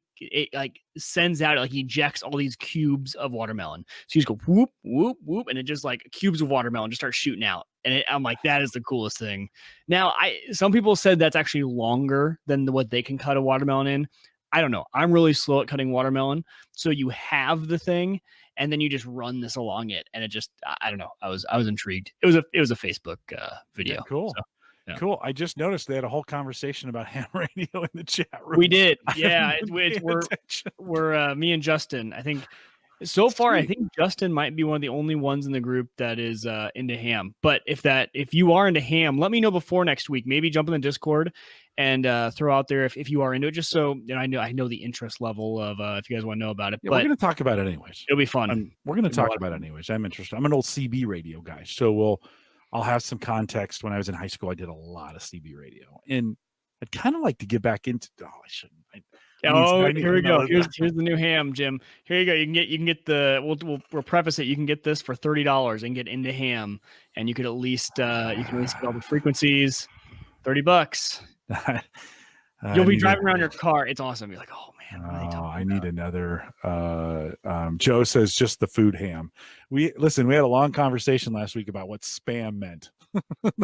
sends out, ejects all these cubes of watermelon. So you just go whoop, whoop, whoop, and it just cubes of watermelon just start shooting out. And I'm like, that is the coolest thing. Now, some people said that's actually longer than what they can cut a watermelon in. I don't know. I'm really slow at cutting watermelon. So you have the thing, and then you just run this along it, and it just, I don't know. I was intrigued. It was a Facebook video.
Yeah, cool.
So, yeah.
Cool. I just noticed they had a whole conversation about ham radio in the chat room.
We did. Yeah. We're me and Justin. I think so far, I think Justin might be one of the only ones in the group that is into ham. But if you are into ham, let me know before next week. Maybe jump in the Discord and throw out there if you are into it, just so I know the interest level of if you guys want to know about it.
Yeah,
but
we're going to talk about it anyways.
It'll be fun.
We're going to talk about it anyways. I'm interested. I'm an old CB radio guy, so I'll have some context. When I was in high school, I did a lot of CB radio, and I'd kind of like to get back into. I shouldn't.
Oh, here we go. Here's the new ham, Jim. Here you go. You can get the. We'll preface it. You can get this for $30 and get into ham, and you could at least get all the frequencies. $30. You'll be driving around your car. It's awesome. You're like, oh man, what are they talking
I need another. Joe says just the food ham. We had a long conversation last week about what spam meant.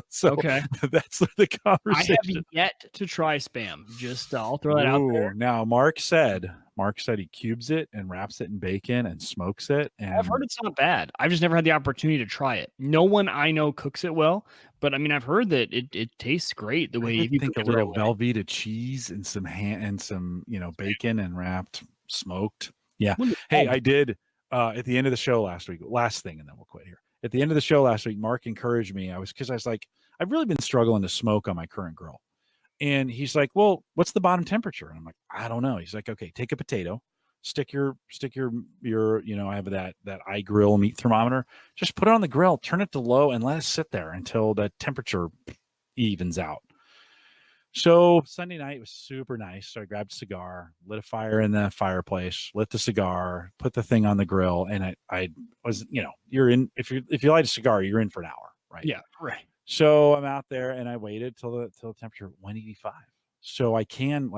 So
okay,
that's the conversation.
I have yet to try spam. Just I'll throw that out there.
Now, Mark said he cubes it and wraps it in bacon and smokes it. And
I've heard it's not bad. I've just never had the opportunity to try it. No one I know cooks it well, but I mean, I've heard that it tastes great the way you
think a little Velveeta cheese and some ham and some bacon and wrapped smoked. Yeah. Hey, I did at the end of the show last week. Last thing, and then we'll quit here. At the end of the show last week, Mark encouraged me. I was like, I've really been struggling to smoke on my current grill. And he's like, well, what's the bottom temperature? And I'm like, I don't know. He's like, okay, take a potato, stick your, I have that iGrill meat thermometer. Just put it on the grill, turn it to low, and let it sit there until the temperature evens out. So Sunday night was super nice. So I grabbed a cigar, lit a fire in the fireplace, lit the cigar, put the thing on the grill, and I was, you're in if you light a cigar, you're in for an hour, right?
Yeah, right.
So I'm out there and I waited till the temperature 185. So I can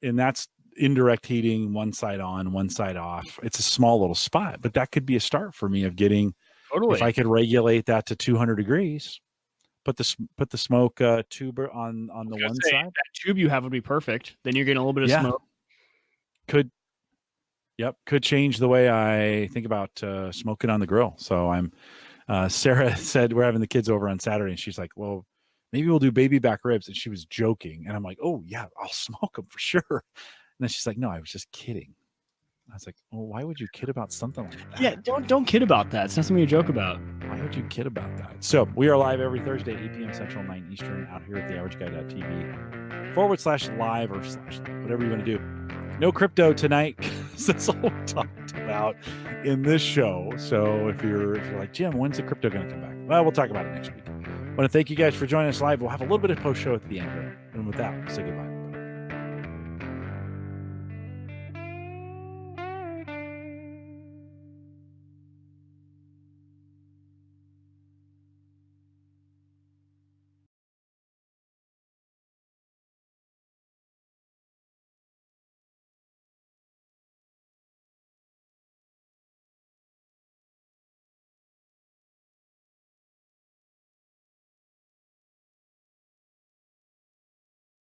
and that's indirect heating, one side on, one side off. It's a small little spot, but that could be a start for me of getting if I could regulate that to 200 degrees. Put the smoke tube on the one side.
That tube you have would be perfect. Then you're getting a little bit of smoke.
Could change the way I think about smoking on the grill. So I'm Sarah said we're having the kids over on Saturday, and she's like, well, maybe we'll do baby back ribs. And she was joking. And I'm like, oh yeah, I'll smoke them for sure. And then she's like, no, I was just kidding. I was like, well, why would you kid about something like that?
Yeah, don't kid about that. It's not something you joke about.
Why would you kid about that? So we are live every Thursday, 8 p.m. Central, 9 Eastern, out here at theaverageguy.tv/live or /live, whatever you want to do. No crypto tonight, because that's all we talked about in this show. So if you're like, Jim, when's the crypto going to come back? Well, we'll talk about it next week. I want to thank you guys for joining us live. We'll have a little bit of post show at the end here. And with that, we'll say goodbye.